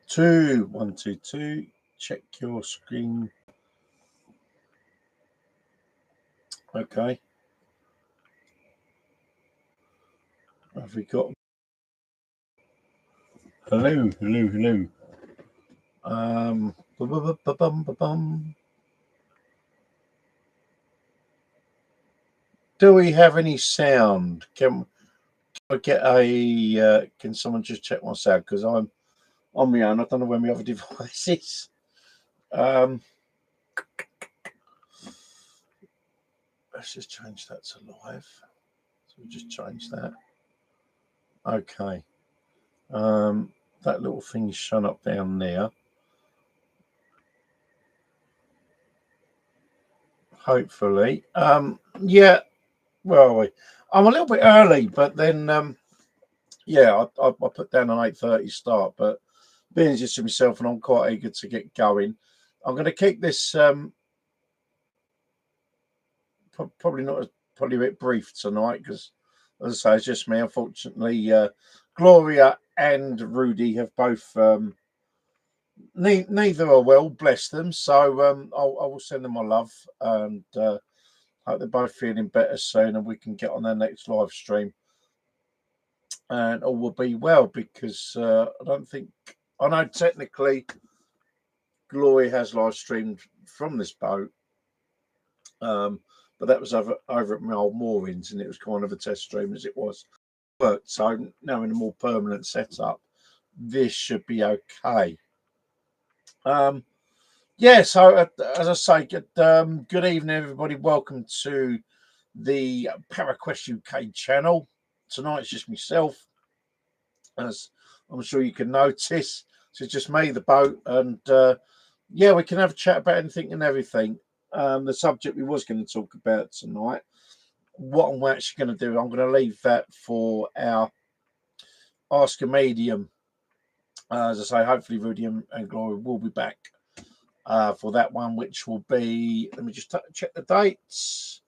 Two, 1, 2, 2. Check your screen. Okay. Have we got? Hello. Do we have any sound? Can I get a? Can someone just check my sound? Because I'm on my own. I don't know where my other device is. Let's just change that to live. So we just change that. Okay. That little thing's shown up down there. Hopefully. Yeah. Well, I'm a little bit early, but then yeah, I put down an 8:30 start, but being just to myself, and I'm quite eager to get going. I'm going to keep this probably a bit brief tonight because, as I say, it's just me. Unfortunately, Gloria and Rudy have both neither are well, bless them. So I will send them my love and hope they're both feeling better soon, and we can get on their next live stream, and all will be well. Because I know technically Glory has live streamed from this boat, but that was over at my old moorings, and it was kind of a test stream as it was. But so now in a more permanent setup, this should be okay. Yeah, so as I say, good evening, everybody. Welcome to the ParaQuest UK channel. Tonight it's just myself, as I'm sure you can notice. So it's just me, the boat, and yeah, we can have a chat about anything and everything. The subject we was going to talk about tonight, what I'm actually going to do, I'm going to leave that for our Ask a Medium. As I say, hopefully Rudy and Gloria will be back for that one, which will be, let me just check the dates.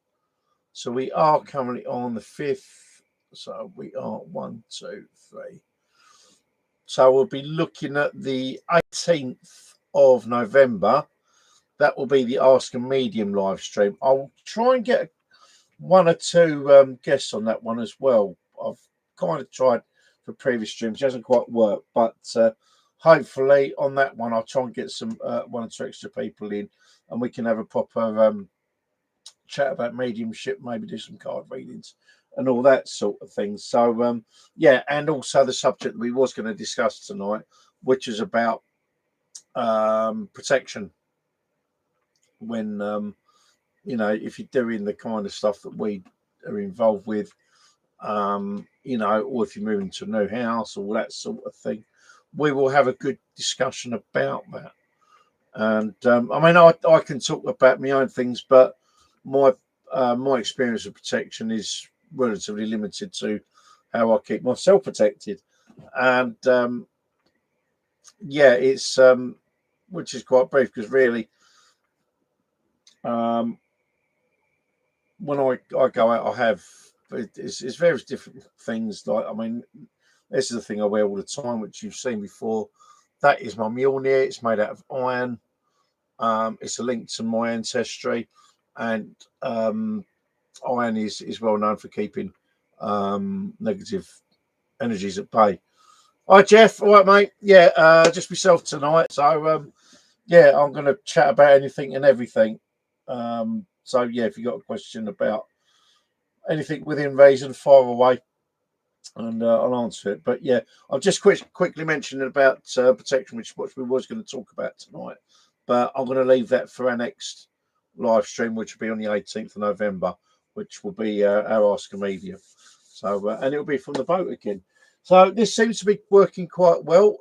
So we are currently on the 5th. So we are 1, 2, 3. So we'll be looking at the 18th of November. That will be the Ask a Medium live stream. I'll try and get one or two guests on that one as well. I've kind of tried for previous streams. It hasn't quite worked, but hopefully on that one, I'll try and get some one or two extra people in, and we can have a proper chat about mediumship, maybe do some card readings and all that sort of thing. So yeah, and also the subject we was going to discuss tonight, which is about protection when you know, if you're doing the kind of stuff that we are involved with, you know, or if you're moving to a new house or that sort of thing, we will have a good discussion about that. And I mean, I can talk about my own things, but my experience of protection is relatively limited to how I keep myself protected. And yeah, it's which is quite brief because really, when I go out, I have it's various different things. Like, I mean, this is the thing I wear all the time, which you've seen before. That is my Mjolnir. It's made out of iron. It's a link to my ancestry, and iron is well known for keeping negative energies at bay. Hi, Jeff. All right, mate. Yeah, just myself tonight. So yeah, I'm going to chat about anything and everything. So yeah, if you got a question about anything within reason, fire away, and I'll answer it. But yeah, I'll just quickly mention about protection, which we was going to talk about tonight. But I'm going to leave that for our next live stream, which will be on the 18th of November, which will be our Ask a Medium. So and it'll be from the boat again. So this seems to be working quite well.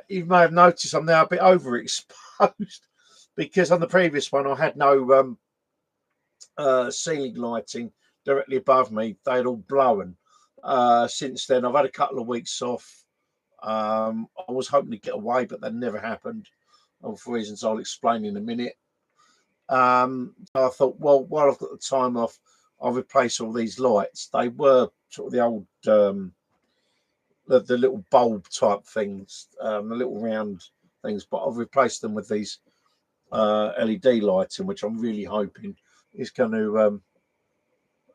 You may have noticed I'm now a bit overexposed because on the previous one I had no ceiling lighting directly above me. They'd all blown. Since then, I've had a couple of weeks off. I was hoping to get away, but that never happened, for reasons I'll explain in a minute. I thought, well, while I've got the time off, I'll replace all these lights. They were sort of the old the little bulb type things, the little round things, but I've replaced them with these LED lighting, which I'm really hoping is going to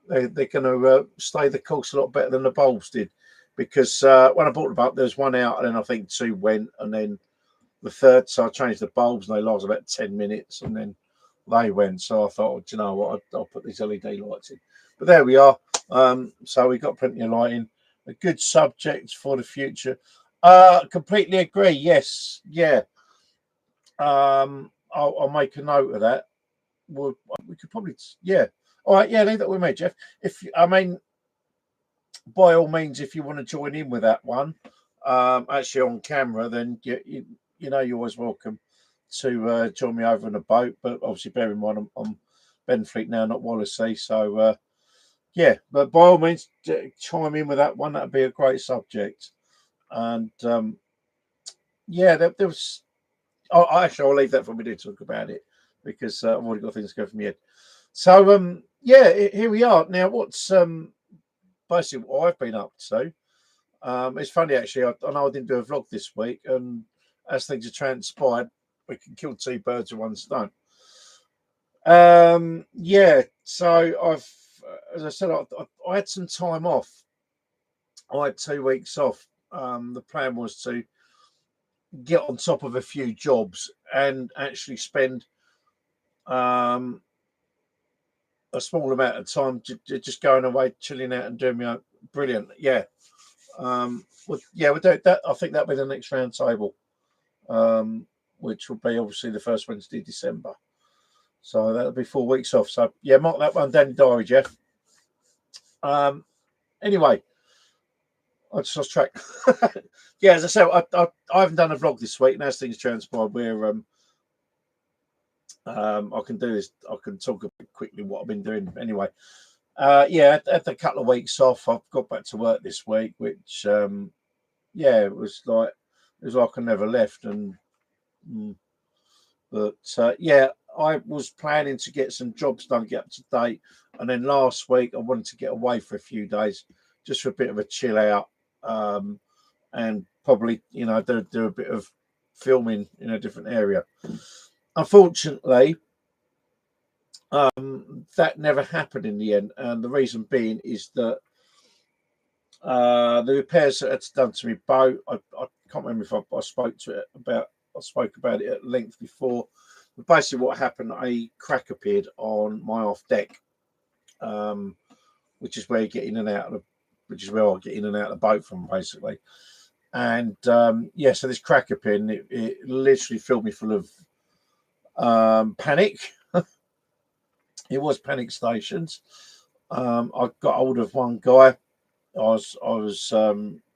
they're going to stay the course a lot better than the bulbs did. Because when I bought the bulb, there was one out, and then I think two went, and then the third. So I changed the bulbs, and they last about 10 minutes, and then they went. So I thought, do you know what? I'll put these LED lights in. But there we are. So we got plenty of lighting. A good subject for the future. Completely agree. Yes, yeah. I'll make a note of that. We could probably, yeah. All right, yeah. Leave that with me, Jeff. By all means, if you want to join in with that one, actually on camera, then you know you're always welcome to join me over on a boat. But obviously, bear in mind I'm Benfleet now, not Wallasey. So yeah, but by all means, chime in with that one. That'd be a great subject. And yeah, there was. Actually, I'll leave that for me to talk about it because I've already got things to go from my head. So yeah, here we are now. What's basically what I've been up to. It's funny actually. I know I didn't do a vlog this week, and as things have transpired, we can kill two birds with one stone. Yeah. So as I said, I had some time off. I had 2 weeks off. The plan was to get on top of a few jobs and actually spend a small amount of time just going away, chilling out, and doing my own. Brilliant. Yeah. We'll do that. I think that'll be the next round table, which will be obviously the first Wednesday of December. So that'll be 4 weeks off. So yeah, mark that one down in diary, Jeff. Anyway, I just lost track. Yeah, as I said, I haven't done a vlog this week, and as things transpire, we're I can do this. I can talk a bit quickly what I've been doing. Anyway, yeah, after a couple of weeks off, I've got back to work this week, which yeah, it was like I never left. And but yeah, I was planning to get some jobs done, get up to date, and then last week I wanted to get away for a few days, just for a bit of a chill out, and probably do a bit of filming in a different area. Unfortunately, that never happened in the end, and the reason being is that the repairs that had done to my boat, I can't remember if I spoke about it at length before. But basically, what happened, a crack appeared on my off deck, which is where you get in and out of which is where I get in and out of the boat from, basically. And yeah, so this crack appeared, and it literally filled me full of panic. It was panic stations. I got hold of one guy. I was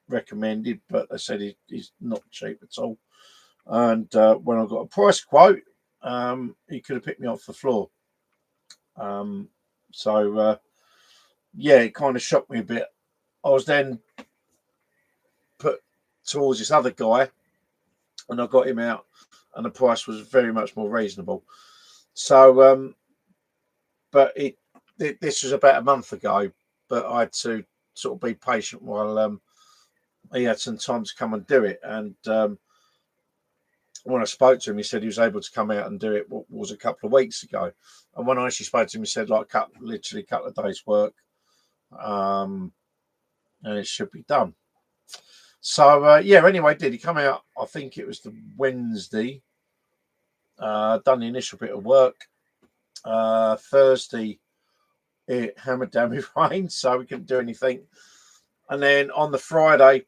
recommended, but they said he's not cheap at all. And when I got a price quote, he could have picked me off the floor. So yeah, it kind of shocked me a bit. I was then put towards this other guy, and I got him out, and the price was very much more reasonable. So, but this was about a month ago, but I had to sort of be patient while he had some time to come and do it. And when I spoke to him, he said he was able to come out and do it. What was a couple of weeks ago, and when I actually spoke to him, he said like literally a couple of days' work, and it should be done. So yeah, anyway, did he come out? I think it was the Wednesday. Done the initial bit of work. Thursday, it hammered down with rain, so we couldn't do anything. And then on the Friday,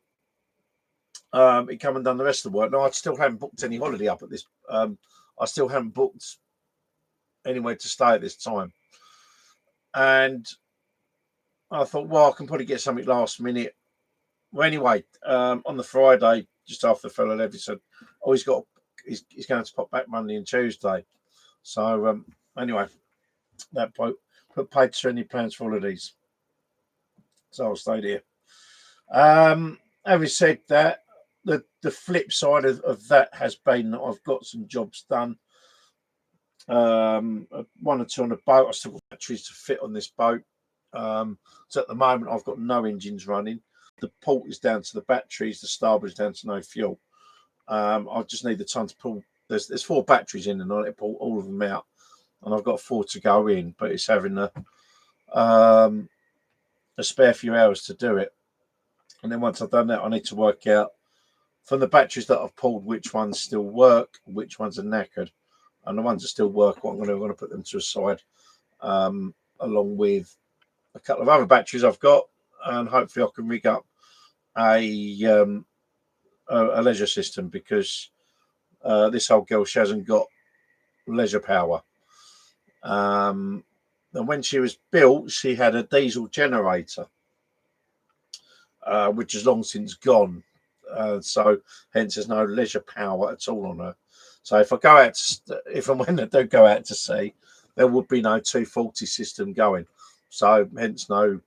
he come and done the rest of the work. Now, I still haven't booked any holiday up at this. I still haven't booked anywhere to stay at this time. And I thought, well, I can probably get something last minute. Well, anyway, on the Friday, just after the fellow left, he said, "Oh, he's going to pop back Monday and Tuesday." So anyway, that put paid to any plans for holidays. So I'll stay here. Having said that, the flip side of that has been that I've got some jobs done. One or two on the boat. I still got batteries to fit on this boat. So at the moment, I've got no engines running. the port is down to the batteries, the starboard is down to no fuel. I just need the time to pull. There's 4 batteries in, and I need to pull all of them out, and I've got 4 to go in, but it's having a spare few hours to do it. And then once I've done that, I need to work out from the batteries that I've pulled which ones still work, which ones are knackered, and the ones that still work, what I'm going to put them to a side, along with a couple of other batteries I've got, and hopefully I can rig up a leisure system, because this old girl, she hasn't got leisure power. And when she was built, she had a diesel generator, which is long since gone. So hence there's no leisure power at all on her. So if I go out, if and when I do go out to sea, there would be no 240 system going. So hence no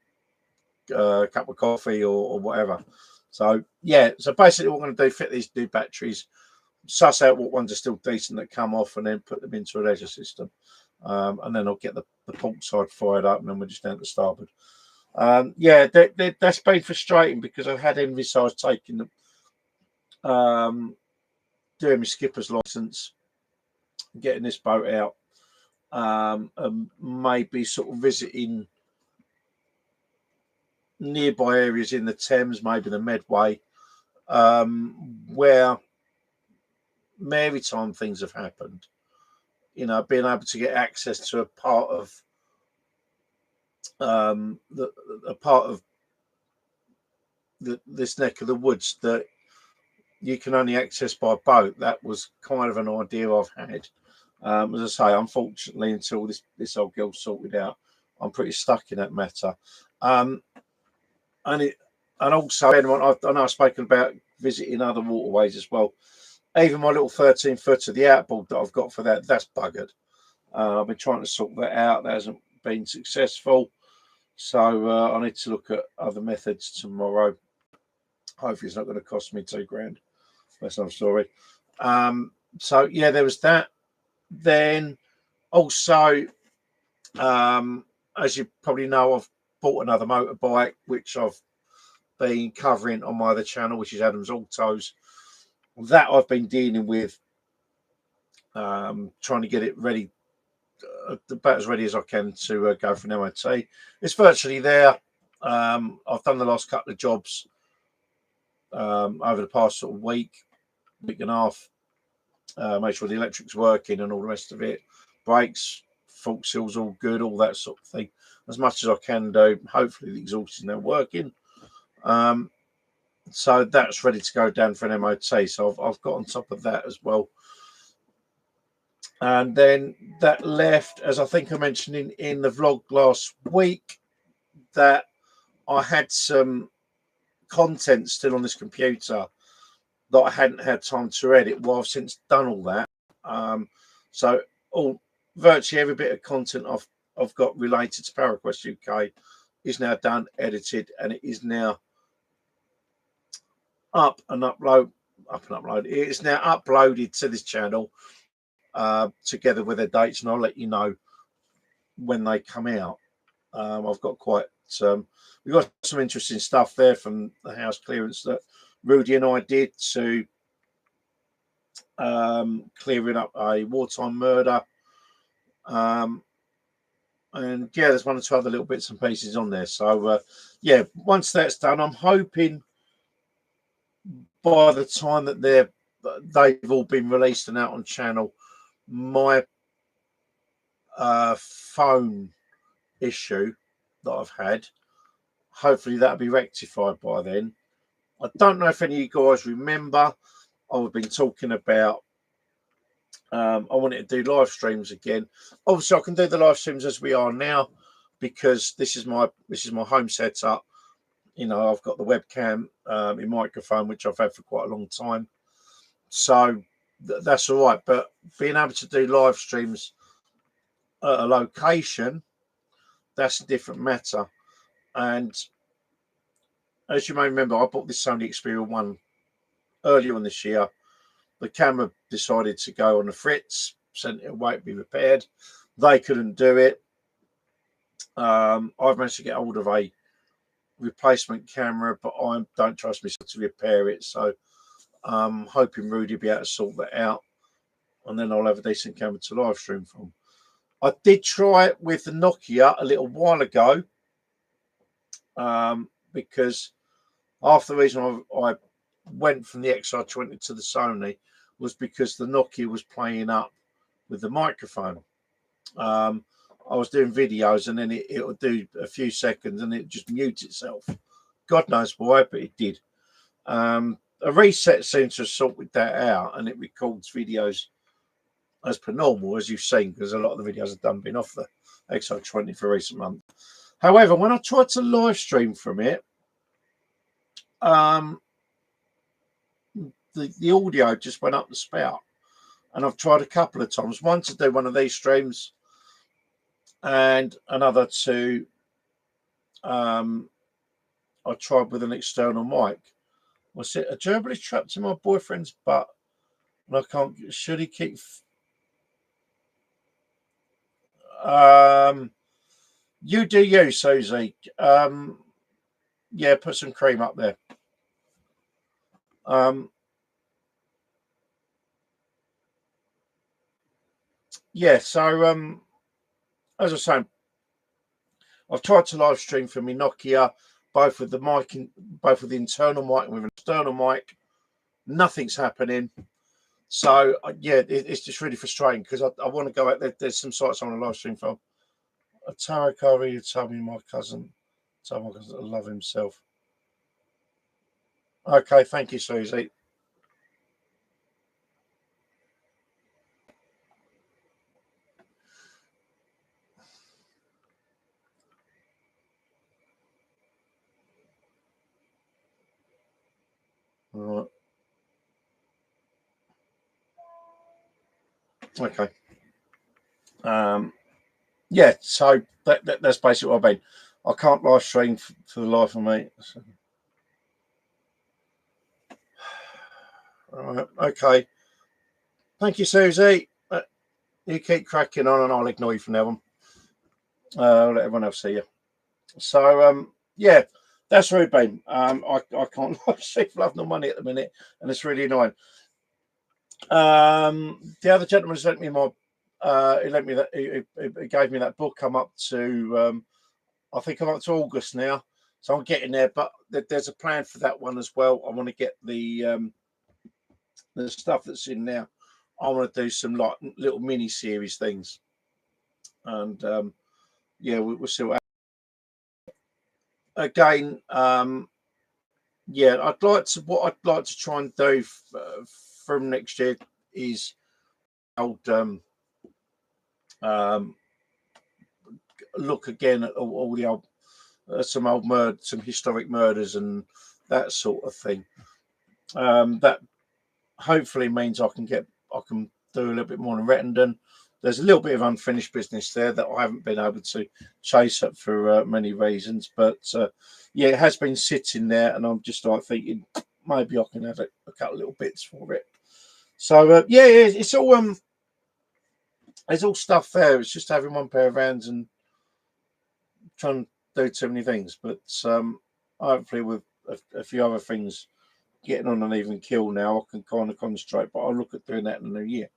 cup of coffee or whatever. So yeah, so basically what I'm going to do, fit these new batteries, suss out what ones are still decent that come off, and then put them into a leisure system. And then I'll get the port side fired up, and then we're just down to starboard. Yeah, that's been frustrating, because I've had envisaged taking them, doing my skipper's license, getting this boat out, and maybe sort of visiting nearby areas in the Thames, maybe the Medway, where maritime things have happened. You know, being able to get access to a part of this neck of the woods that you can only access by boat. That was kind of an idea I've had. As I say, unfortunately, until this old girl sorted out, I'm pretty stuck in that matter. And also, anyone, I know I've spoken about visiting other waterways as well. Even my little 13-footer, the outboard that I've got for that's buggered. I've been trying to sort that out. That hasn't been successful. So I need to look at other methods tomorrow. Hopefully it's not going to cost me £2,000. That's another story. So yeah, there was that. Then also, as you probably know, I've bought another motorbike, which I've been covering on my other channel, which is Adam's Autos. That I've been dealing with, trying to get it ready, about as ready as I can to go for an MOT. It's virtually there. I've done the last couple of jobs over the past sort of week and a half. Make sure the electric's working and all the rest of it. Brakes, fork seals, all good, all that sort of thing. As much as I can do. Hopefully the exhaust is now working. So that's ready to go down for an MOT. So I've got on top of that as well. And then that left, as I think I mentioned in the vlog last week, that I had some content still on this computer that I hadn't had time to edit. Well, I've since done all that. So virtually every bit of content I've got related to PowerQuest UK is now done, edited, and it is now up and upload. It's now uploaded to this channel, together with their dates, and I'll let you know when they come out. I've got we've got some interesting stuff there from the house clearance that Rudy and I did to clearing up a wartime murder. And yeah, there's 1 or 2 other little bits and pieces on there. So yeah, once that's done, I'm hoping by the time that they've all been released and out on channel, my phone issue that I've had, hopefully that'll be rectified by then. I don't know if any of you guys remember, I've been talking about I wanted to do live streams again. Obviously I can do the live streams as we are now, because this is my home setup. You know, I've got the webcam, my microphone, which I've had for quite a long time, so that's all right. But being able to do live streams at a location, that's a different matter. And as you may remember, I bought this Sony Xperia 1 earlier on this year. The camera decided to go on the fritz, sent it away to be repaired. They couldn't do it. I've managed to get hold of a replacement camera, but I don't trust myself to repair it. So I'm hoping Rudy will be able to sort that out, and then I'll have a decent camera to live stream from. I did try it with the Nokia a little while ago, because half the reason I went from the XR20 to the Sony was because the Nokia was playing up with the microphone. I was doing videos and then it would do a few seconds and it just mute itself. God knows why, but it did. A reset seems to have sorted that out, and it records videos as per normal, as you've seen, because a lot of the videos I've been off the XR20 for recent months. However, when I tried to live stream from it, the audio just went up the spout. And I've tried a couple of times, one to do one of these streams and another to I tried with an external mic. Was it a gerbil is trapped in my boyfriend's butt and I can't, should he keep you do you, Susie. Yeah, put some cream up there. Yeah, so as I was saying, I've tried to live stream from my Nokia, both with the mic and both with the internal mic and with an external mic. Nothing's happening. So yeah, it's just really frustrating because I want to go out there. There's some sites I want to live stream from. A tarot card reader told me my cousin told my cousin to love himself. Okay, thank you, Susie. All right. Okay. Yeah, so that's basically what I've been. I can't live stream for the life of me. So. All right. Okay. Thank you, Susie. You keep cracking on, and I'll ignore you from now on. I'll let everyone else see you. So, yeah, that's where it's been. I can't live stream for love nor money at the minute, and it's really annoying. The other gentleman sent me my. He lent me that. He gave me that book. I'm up to. I think I'm up to August now, so I'm getting there. But there's a plan for that one as well. I want to get the stuff that's in now. I want to do some like little mini series things, and yeah, we'll see what again. Yeah, I'd like to. What I'd like to try and do from next year is old look again at all the old some historic murders and that sort of thing. That hopefully means I can do a little bit more in Rettendon. There's a little bit of unfinished business there that I haven't been able to chase up for many reasons, but yeah, it has been sitting there, and I'm just like thinking maybe I can have a couple of little bits for it. So yeah, it's all there's all stuff there. It's just having one pair of hands and trying to do too many things. But hopefully with a few other things getting on an even kill now, I can kind of concentrate. But I'll look at doing that in the new year.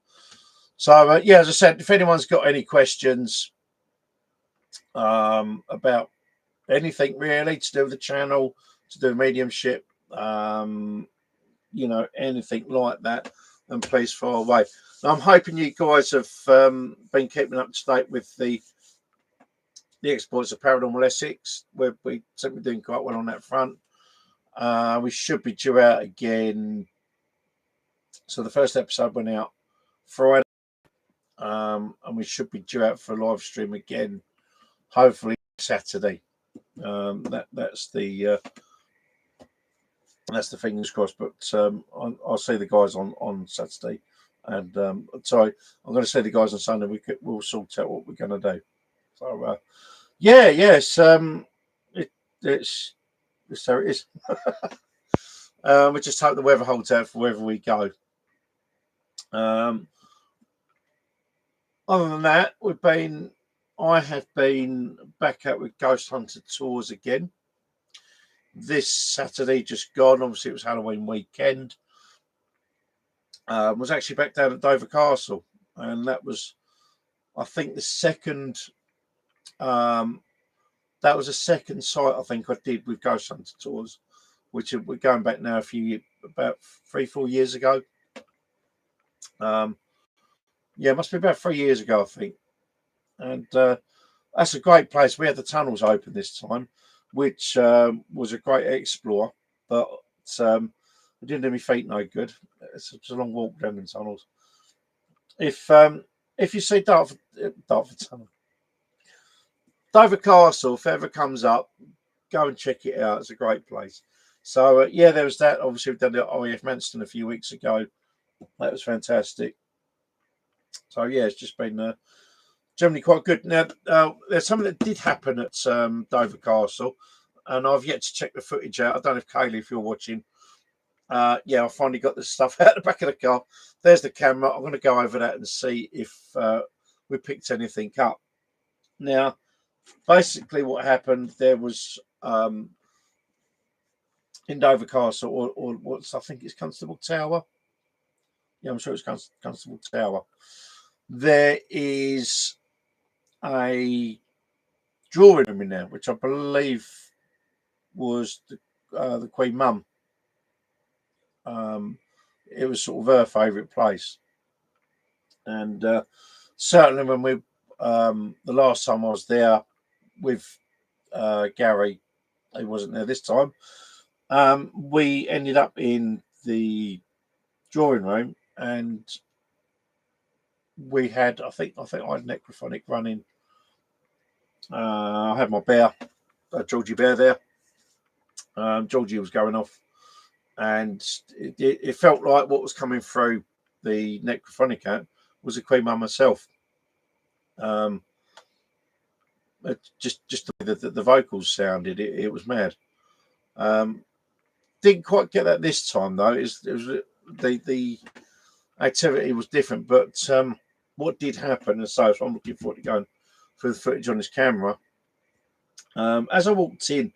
So yeah, as I said, if anyone's got any questions about anything really to do with the channel, to do with mediumship, you know, anything like that, then please fire away. Now, I'm hoping you guys have been keeping up to date with the exploits of Paranormal Essex. We seem to be doing quite well on that front. We should be due out again. So the first episode went out Friday, and we should be due out for a live stream again, hopefully Saturday. That's the fingers crossed. But I'll see the guys on Saturday, and sorry, I'm going to see the guys on Sunday. We'll sort out what we're going to do. So yeah, yes, it's so it is. We just hope the weather holds out for wherever we go. Other than that, I have been back out with Ghost Hunter tours again. this Saturday just gone, obviously it was Halloween weekend, was actually back down at Dover Castle, and that was, I think, the second. That was the second site I think I did with Ghost Hunter Tours, which we're going back now about 3-4 years ago. Yeah, it must be about 3 years ago, I think. And that's a great place. We had the tunnels open this time, which was a great explore, but it didn't do my feet no good. It's a long walk down the tunnels. If you see Dartford Tunnel, Dover Castle, if it ever comes up, go and check it out. It's a great place. So yeah, there was that. Obviously, we've done the RAF Manston a few weeks ago. That was fantastic. So yeah, it's just been generally quite good. Now, there's something that did happen at Dover Castle, and I've yet to check the footage out. I don't know if Kaylee, if you're watching. Yeah, I finally got the stuff out the back of the car. There's the camera. I'm going to go over that and see if we picked anything up. Now, basically, what happened there was in Dover Castle, or what's I think it's Constable Tower. Yeah, I'm sure it's Constable Tower. There is a drawing room in there, which I believe was the Queen Mum. It was sort of her favourite place, and certainly when we the last time I was there with Gary, he wasn't there this time. We ended up in the drawing room, and we had I think I had Necrophonic running. I had my bear, Georgie Bear there. Georgie was going off, and it felt like what was coming through the Necrophonic app was the Queen Mum herself. Just the way the vocals sounded, it was mad. Didn't quite get that this time though. It was the activity was different, but what did happen, and so I'm looking forward to going through the footage on this camera. As I walked in,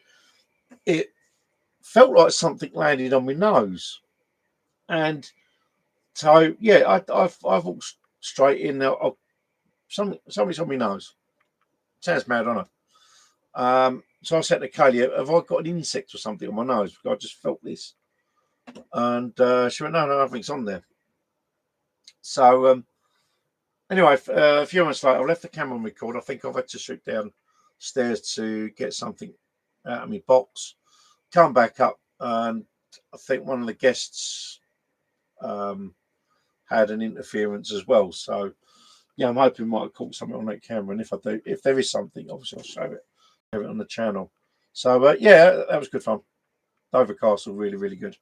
it felt like something landed on my nose, and so yeah, I've walked straight in there. Something's on my nose. Sounds mad, I know. So I said to Kaylee, "Have I got an insect or something on my nose? Because I just felt this." And she went, "No, nothing's on there." So anyway, a few months later, I left the camera on record. I think I've had to shoot downstairs to get something out of my box. Come back up, and I think one of the guests had an interference as well. So yeah, I'm hoping we might have caught something on that camera. And if I do, if there is something, obviously I'll show it on the channel. So yeah, that was good fun. Dover Castle, really, really good.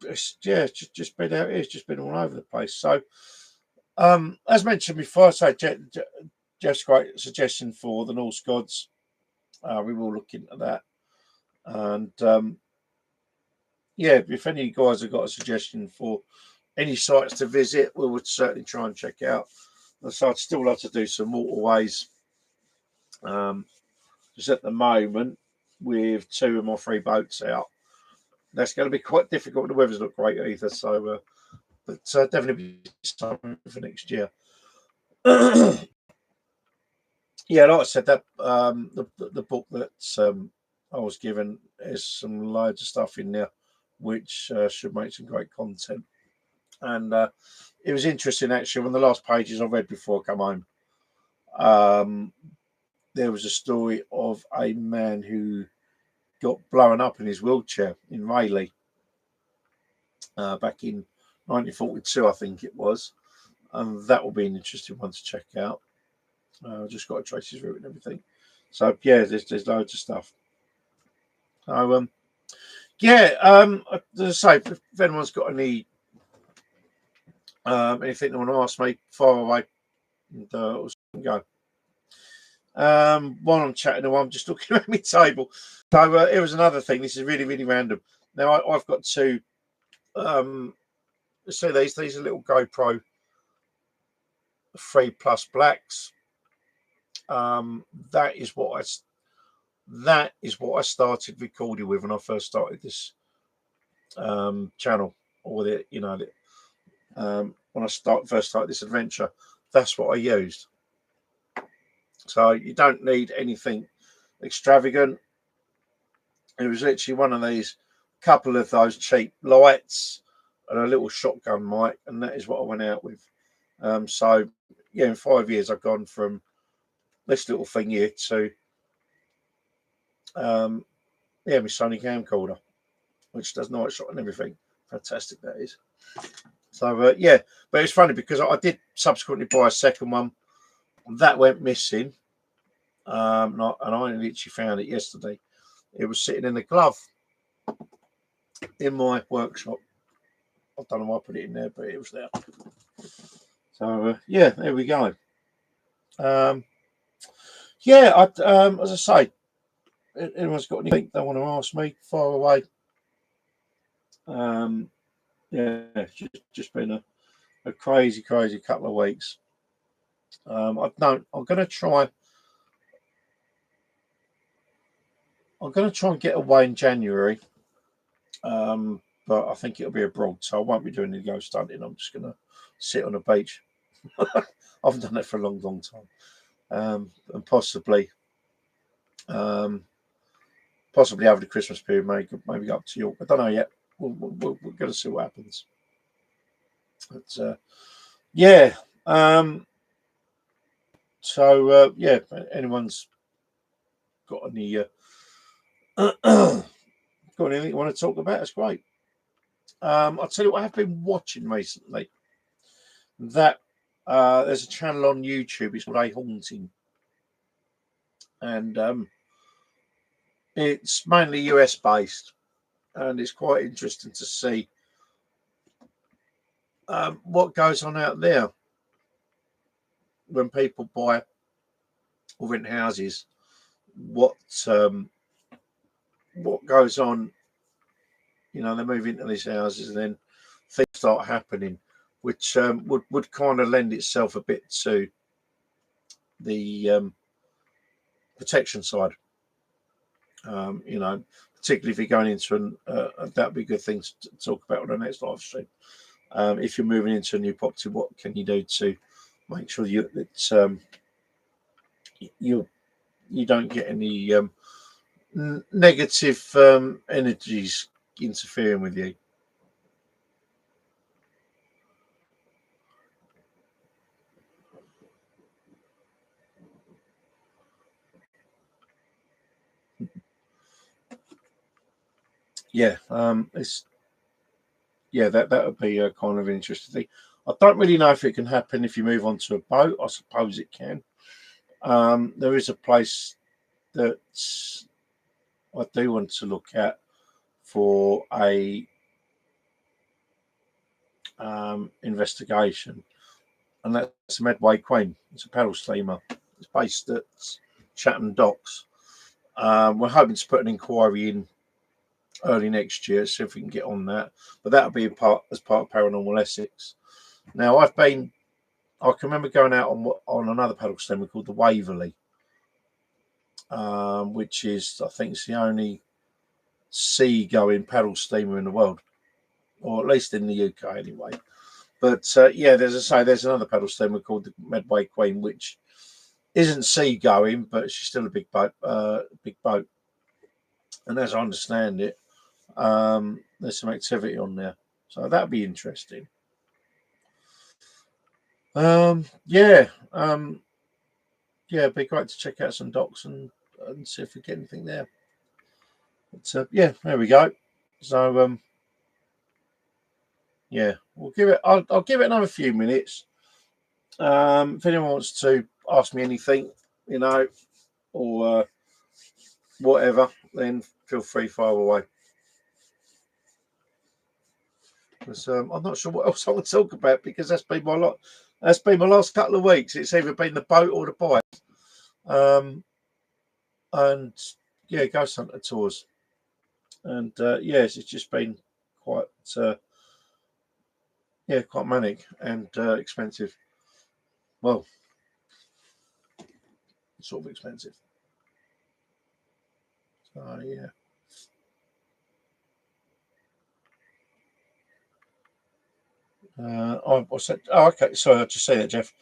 It's just been out here. It's just been all over the place. So, as mentioned before, I say Jeff's great suggestion for the Norse gods. We will look into that, and yeah, if any of you guys have got a suggestion for any sites to visit, we would certainly try and check out. So I'd still like to do some waterways. Just at the moment, with 2 of my 3 boats out, that's going to be quite difficult. The weather's not great either, so but definitely something for next year. Yeah, like I said, that the book that I was given is some loads of stuff in there, which should make some great content. And it was interesting actually. One of the last pages I read before I come home, there was a story of a man who got blown up in his wheelchair in Rayleigh back in 1942, I think it was, and that will be an interesting one to check out. Just got to trace his route and everything. So yeah, there's loads of stuff. So as I say, if anyone's got any anything they want to ask me, fire away and go. While I'm chatting, I'm just looking at my table. So it was another thing. This is really, really random. Now I've got 2. So these are little GoPro 3 Plus Blacks. That is what I started recording with when I first started this channel, or when I first started this adventure. That's what I used. So you don't need anything extravagant. It was literally one of these, couple of those cheap lights and a little shotgun mic, and that is what I went out with. So yeah, in 5 years I've gone from this little thing here to my Sony camcorder, which does night shot and everything. Fantastic that is. So yeah, but it's funny because I did subsequently buy a second one that went missing, and I literally found it yesterday. It was sitting in the glove in my workshop. I don't know why I put it in there, but it was there. So yeah, there we go. Yeah, as I say, anyone's got anything they want to ask me, far away. Yeah, it's just been a crazy couple of weeks. I'm gonna try and get away in January. But I think it'll be abroad, so I won't be doing any ghost hunting. I'm just gonna sit on a beach. I haven't done that for a long time. And possibly over the Christmas period, maybe go up to York. I don't know yet. We're going to see what happens. But yeah. So yeah, if anyone's got any got anything you want to talk about, that's great. I'll tell you what I've been watching recently. That there's a channel on YouTube. It's called A Haunting, and it's mainly US based, and it's quite interesting to see what goes on out there when people buy or rent houses. What goes on? You know, they move into these houses, and then things start happening, which would kind of lend itself a bit to the protection side. You know, particularly if you're going into that'd be a good thing to talk about on the next live stream. If you're moving into a new property, what can you do to make sure you don't get any negative energies interfering with you? Yeah, that would be a kind of an interesting thing. I don't really know if it can happen if you move onto a boat. I suppose it can. There is a place that I do want to look at for a investigation, and that's Medway Queen. It's a paddle steamer. It's based at Chatham Docks. We're hoping to put an inquiry in early next year, see if we can get on that. But that'll be as part of Paranormal Essex. Now, I can remember going out on another paddle steamer called the Waverley, which is, I think, it's the only sea-going paddle steamer in the world, or at least in the UK anyway. But yeah, there's another paddle steamer called the Medway Queen, which isn't sea-going, but she's still a big boat. And as I understand it, there's some activity on there, so that'd be interesting. Yeah, it'd be great to check out some docks and see if we get anything there. But yeah, there we go. So yeah, we'll give it. I'll give it another few minutes. If anyone wants to ask me anything, you know, or whatever, then feel free, fire away. Because I'm not sure what else I want to talk about, because that's been my last couple of weeks. It's either been the boat or the bike. And yeah, ghost hunter tours. And yes, it's just been quite quite manic and expensive. Well, sort of expensive. So yeah. I said, oh, okay. Sorry, I just say that, Jeff.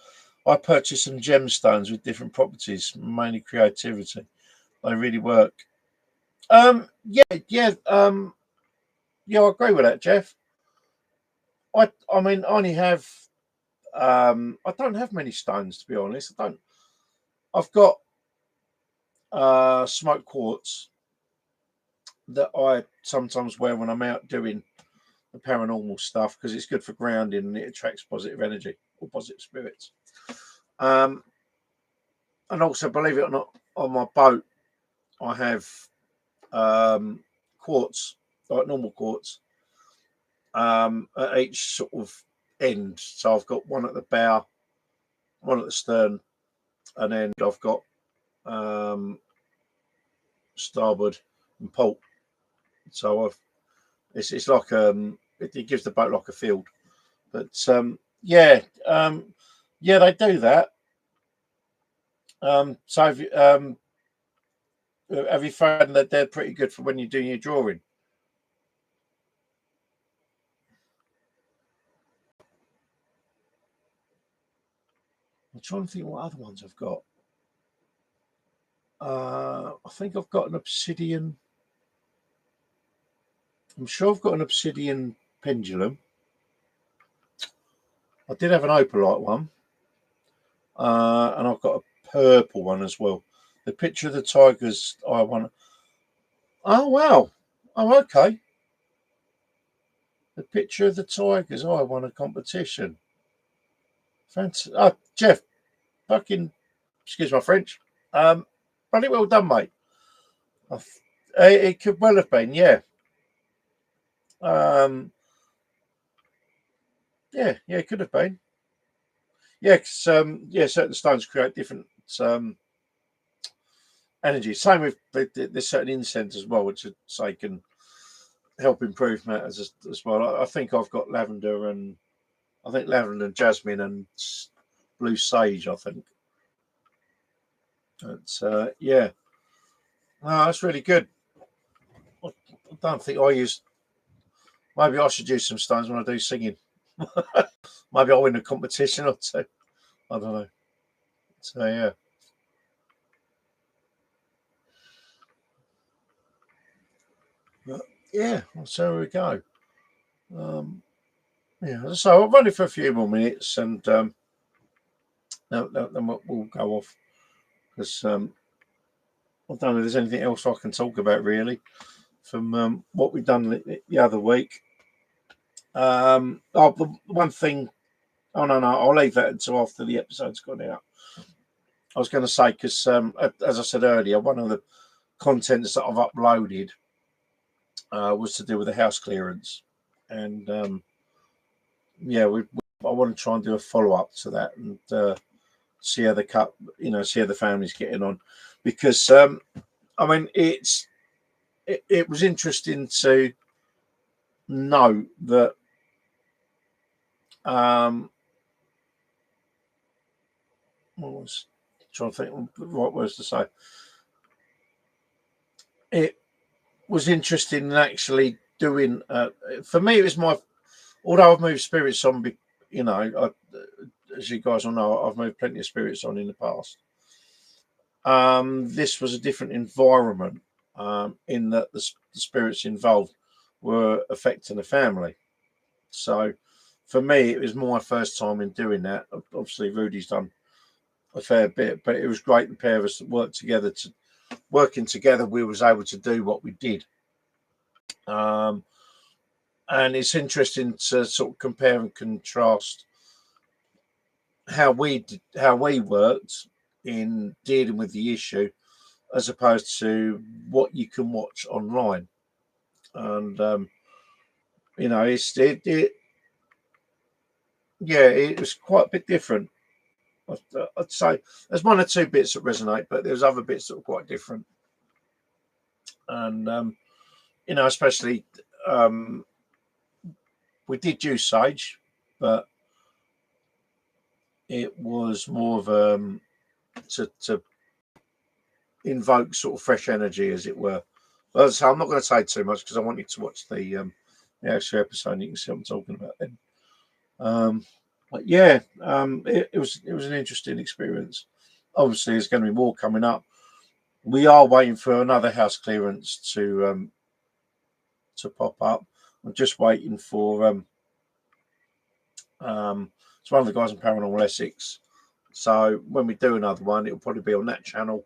I purchased some gemstones with different properties, mainly creativity. They really work. Yeah, yeah, yeah. I agree with that, Jeff. I mean, I only have. I don't have many stones, to be honest. I don't. I've got smoked quartz that I sometimes wear when I'm out doing the paranormal stuff because it's good for grounding and it attracts positive energy or positive spirits. And also, believe it or not, on my boat, I have quartz, like normal quartz, at each sort of end. So I've got one at the bow, one at the stern, and then I've got starboard and port. So it's like it gives the boat like a field. But yeah, yeah, they do that. So have you found that they're pretty good for when you're doing your drawing? I'm trying to think what other ones I've got. I think I've got an obsidian. I'm sure I've got an obsidian pendulum. I did have an opalite one, and I've got a purple one as well. The picture of the tigers I want. Oh wow! Oh okay. The picture of the tigers I won a competition. Fantastic. Oh, Jeff, fucking excuse my French. Bloody well done, mate. It could well have been, yeah. Um, yeah, yeah, it could have been. Yeah, 'cause, yeah, certain stones create different energy. Same with there's certain incense as well, which I'd say can help improve matters as well. I think I've got lavender and I think lavender and jasmine and blue sage. I think. It's yeah, no, that's really good. I don't think I use. Maybe I should use some stones when I do singing. Maybe I'll win a competition or two. I don't know. So yeah. But, yeah, well, so there we go. Yeah, so I'll run it for a few more minutes and then we'll go off because I don't know if there's anything else I can talk about really from what we've done the other week. Oh, the one thing. Oh no, I'll leave that until after the episode's gone out. I was going to say because, as I said earlier, one of the contents that I've uploaded was to do with the house clearance, and yeah, I want to try and do a follow up to that and see how see how the family's getting on, because I mean it was interesting to know that what was trying to think the right words to say. It was interesting in actually doing. For me, it was my. Although I've moved spirits on, as you guys all know, I've moved plenty of spirits on in the past. This was a different environment in that the spirits involved were affecting the family. So for me, it was my first time in doing that. Obviously, Rudy's done a fair bit, but it was great the pair of us that worked together. Working together, we was able to do what we did. And it's interesting to sort of compare and contrast how we worked in dealing with the issue as opposed to what you can watch online. And it was quite a bit different. I'd say there's one or two bits that resonate, but there's other bits that are quite different. And especially we did use sage, but it was more of to invoke sort of fresh energy, as it were. But so I'm not going to say too much because I want you to watch the actual episode and you can see what I'm talking about then. But yeah, it was an interesting experience. Obviously, there's going to be more coming up. We are waiting for another house clearance to pop up. I'm just waiting for it's one of the guys in Paranormal Essex. So when we do another one, it'll probably be on that channel.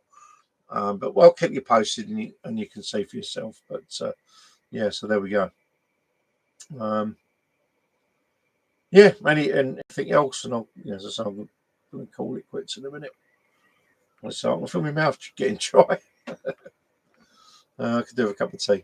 But I'll keep you posted and you can see for yourself. But yeah, so there we go. Yeah, anything else? And I'll, as I say, I'm going to call it quits in a minute. So I'm going to feel my mouth getting dry. I could do with a cup of tea.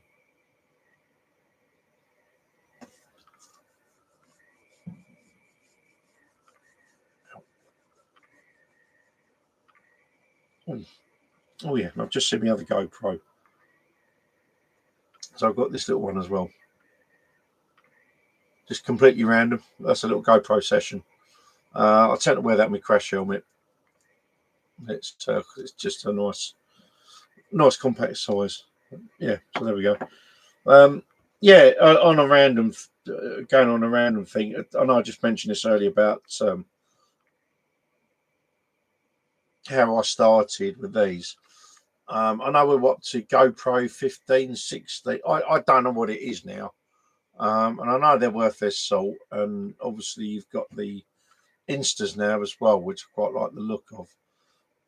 Oh yeah, and I've just seen the other GoPro. So I've got this little one as well. Just completely random. That's a little GoPro session. I tend to wear that in my crash helmet. It's just a nice compact size. Yeah, so there we go. Yeah, on a random, going on a random thing. I know I just mentioned this earlier about how I started with these. I know we're up to GoPro 15, 16. I don't know what it is now. And I know they're worth their salt. And obviously you've got the Instas now as well, which I quite like the look of.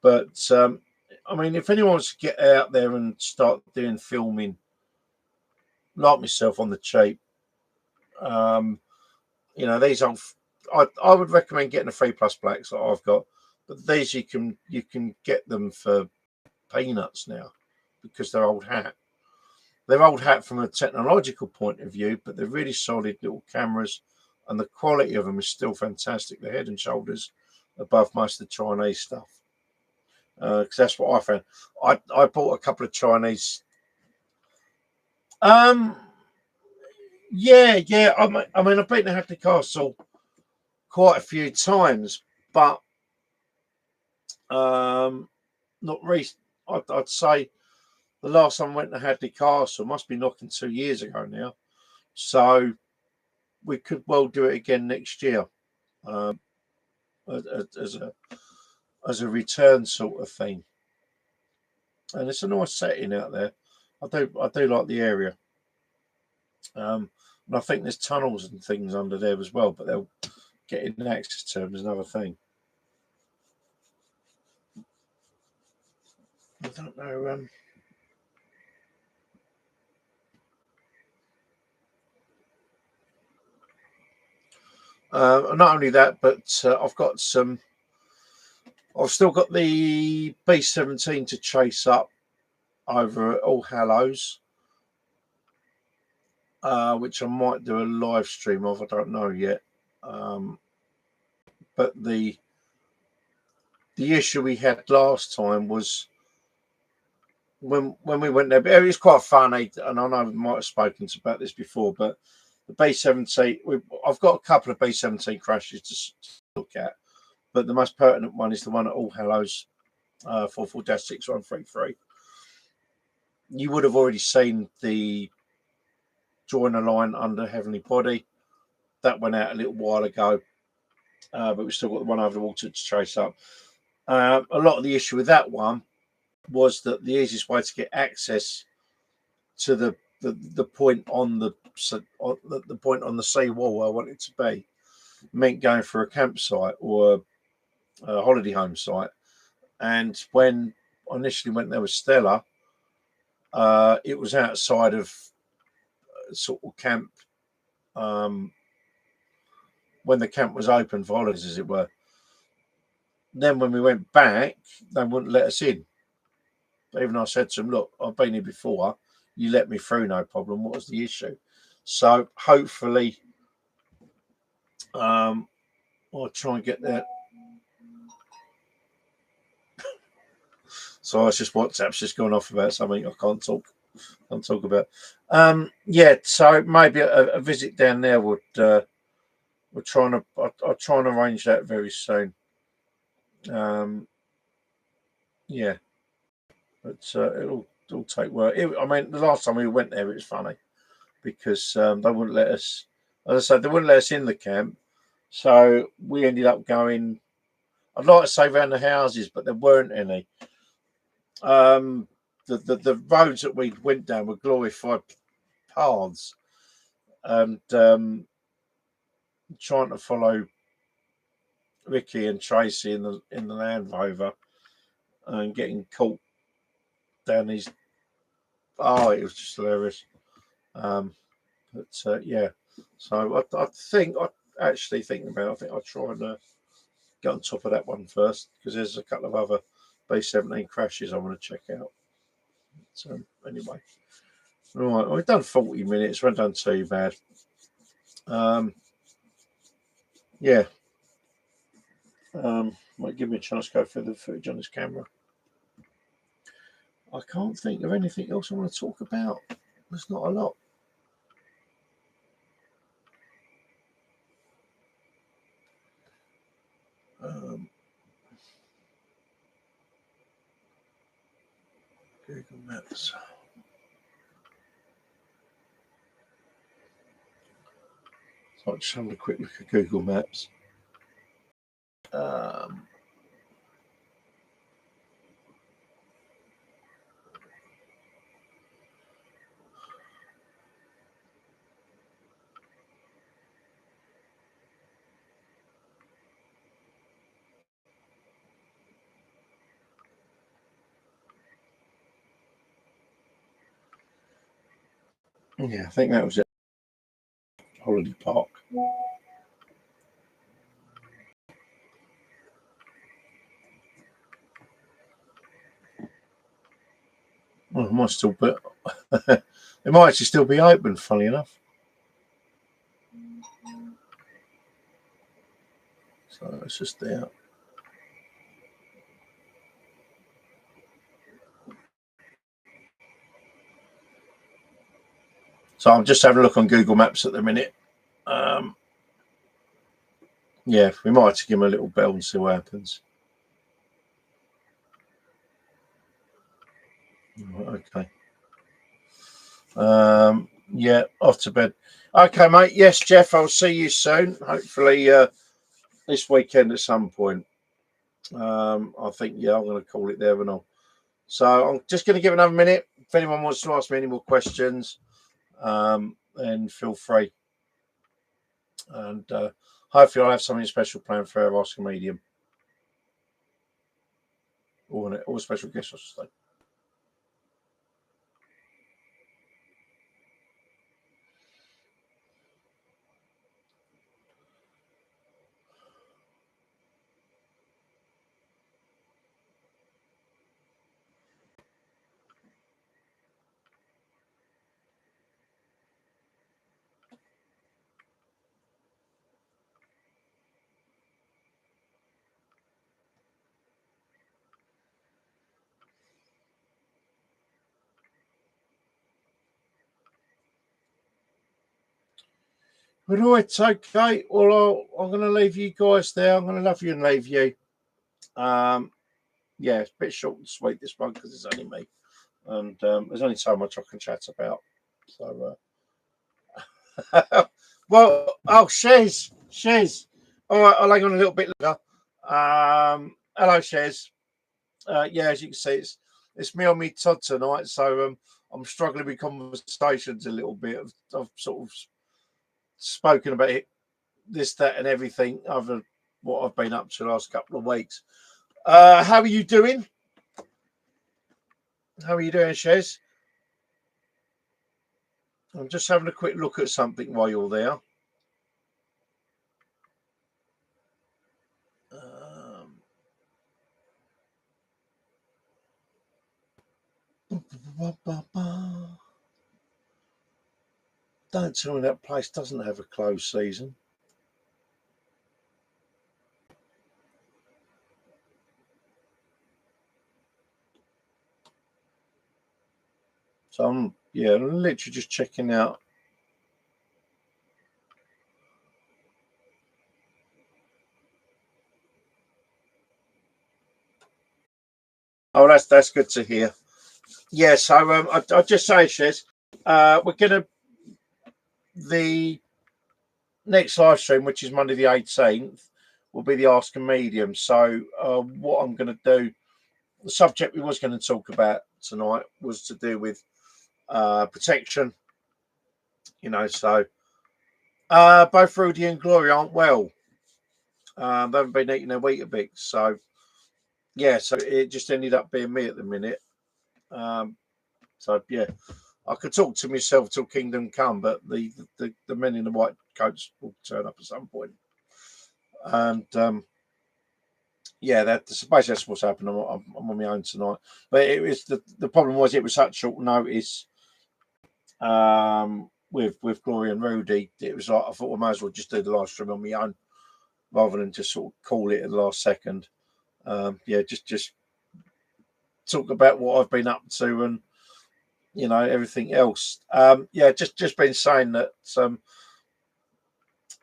But I mean, if anyone wants to get out there and start doing filming like myself on the cheap, these aren't. I would recommend getting the 3+ blacks that I've got, but these you can get them for peanuts now because they're old hat. They're old hat from a technological point of view, but they're really solid little cameras, and the quality of them is still fantastic. They're head and shoulders above most of the Chinese stuff. Because that's what I found. I bought a couple of Chinese. Yeah. I mean, I've been to Hackney Castle quite a few times, but not recent. I'd say the last time I went to Hackney Castle must be knocking 2 years ago now. So we could well do it again next year, as a return sort of thing. And it's a nice setting out there. I do like the area. And I think there's tunnels and things under there as well, but they'll getting access to them is another thing. I don't know. Not only that, but I've still got the B-17 to chase up over at All Hallows, which I might do a live stream of. I don't know yet. But the issue we had last time was when we went there. It was quite funny, and I know we might have spoken about this before, but the B-17, I've got a couple of B-17 crashes to look at, but the most pertinent one is the one at All Hallows, 44-6133. You would have already seen the joiner line under Heavenly Body. That went out a little while ago, but we've still got the one over the water to chase up. A lot of the issue with that one was that the easiest way to get access to the point on the point on the sea wall I want it to be meant going for a campsite or a holiday home site. And when I initially went there with Stella, it was outside of sort of camp, when the camp was open for holidays, as it were. Then when we went back, they wouldn't let us in. Even I said to them, look, I've been here before. You let me through, no problem. What was the issue? So hopefully, I'll try and get there. So I was just WhatsApp's just gone off about something I can't talk about. Yeah, so maybe a visit down there would. I'll try and arrange that very soon. Yeah. but it'll take work. I mean, the last time we went there, it was funny because they wouldn't let us. As I said, they wouldn't let us in the camp, so we ended up going. I'd like to say around the houses, but there weren't any. The roads that we went down were glorified paths, and trying to follow Ricky and Tracy in the Land Rover and getting caught down these. Oh, it was just hilarious. But yeah, so I think I actually thinking about. I think I'll try and get on top of that one first because there's a couple of other B-17 crashes I want to check out. So anyway, right, we've done 40 minutes. We haven't done too bad. Yeah. Might give me a chance to go through the footage on this camera. I can't think of anything else I want to talk about. There's not a lot. Google Maps. So I'm just having a quick look at Google Maps. Yeah, I think that was it. Holiday Park. Well, it might still be. It might actually still be open. Funny enough. So it's just there. So I'm just having a look on Google Maps at the minute. Yeah, we might have to give him a little bell and see what happens. Okay. Yeah, off to bed. Okay, mate. Yes, Jeff, I'll see you soon. Hopefully this weekend at some point. I think, yeah, I'm going to call it there and all. So I'm just going to give another minute. If anyone wants to ask me any more questions, then feel free. And hopefully I'll have something special planned for our Ask a Medium. Or a special guest, I should say. Right, okay. Well, I'm going to leave you guys there. I'm going to love you and leave you. Yeah, it's a bit short and sweet this one because it's only me, and there's only so much I can chat about. So, well, oh, Shez. All right, I'll hang on a little bit longer. Hello, Shez. Yeah, as you can see, it's me on me Todd tonight, so I'm struggling with conversations a little bit. I've sort of spoken about it, this, that, and everything other what I've been up to the last couple of weeks. How are you doing? How are you doing, Shez? I'm just having a quick look at something while you're there. Don't tell me that place doesn't have a closed season. So I'm literally just checking out. Oh, that's good to hear. yeah, so I just say, Shez, we're gonna the next live stream, which is Monday the 18th, will be the Ask a Medium. So what I'm going to do, the subject we was going to talk about tonight was to do with protection. You know, so both Rudy and Gloria aren't well. They haven't been eating their Weetabix, so yeah, so it just ended up being me at the minute. So yeah, I could talk to myself till kingdom come, but the men in the white coats will turn up at some point. And yeah, that's basically that's what's happened. I'm on my own tonight, but it was the problem was it was such short notice. With Gloria and Rudy, it was like I thought I might as well just do the live stream on my own rather than just sort of call it at the last second. Yeah, just talk about what I've been up to and everything else. Yeah, just been saying that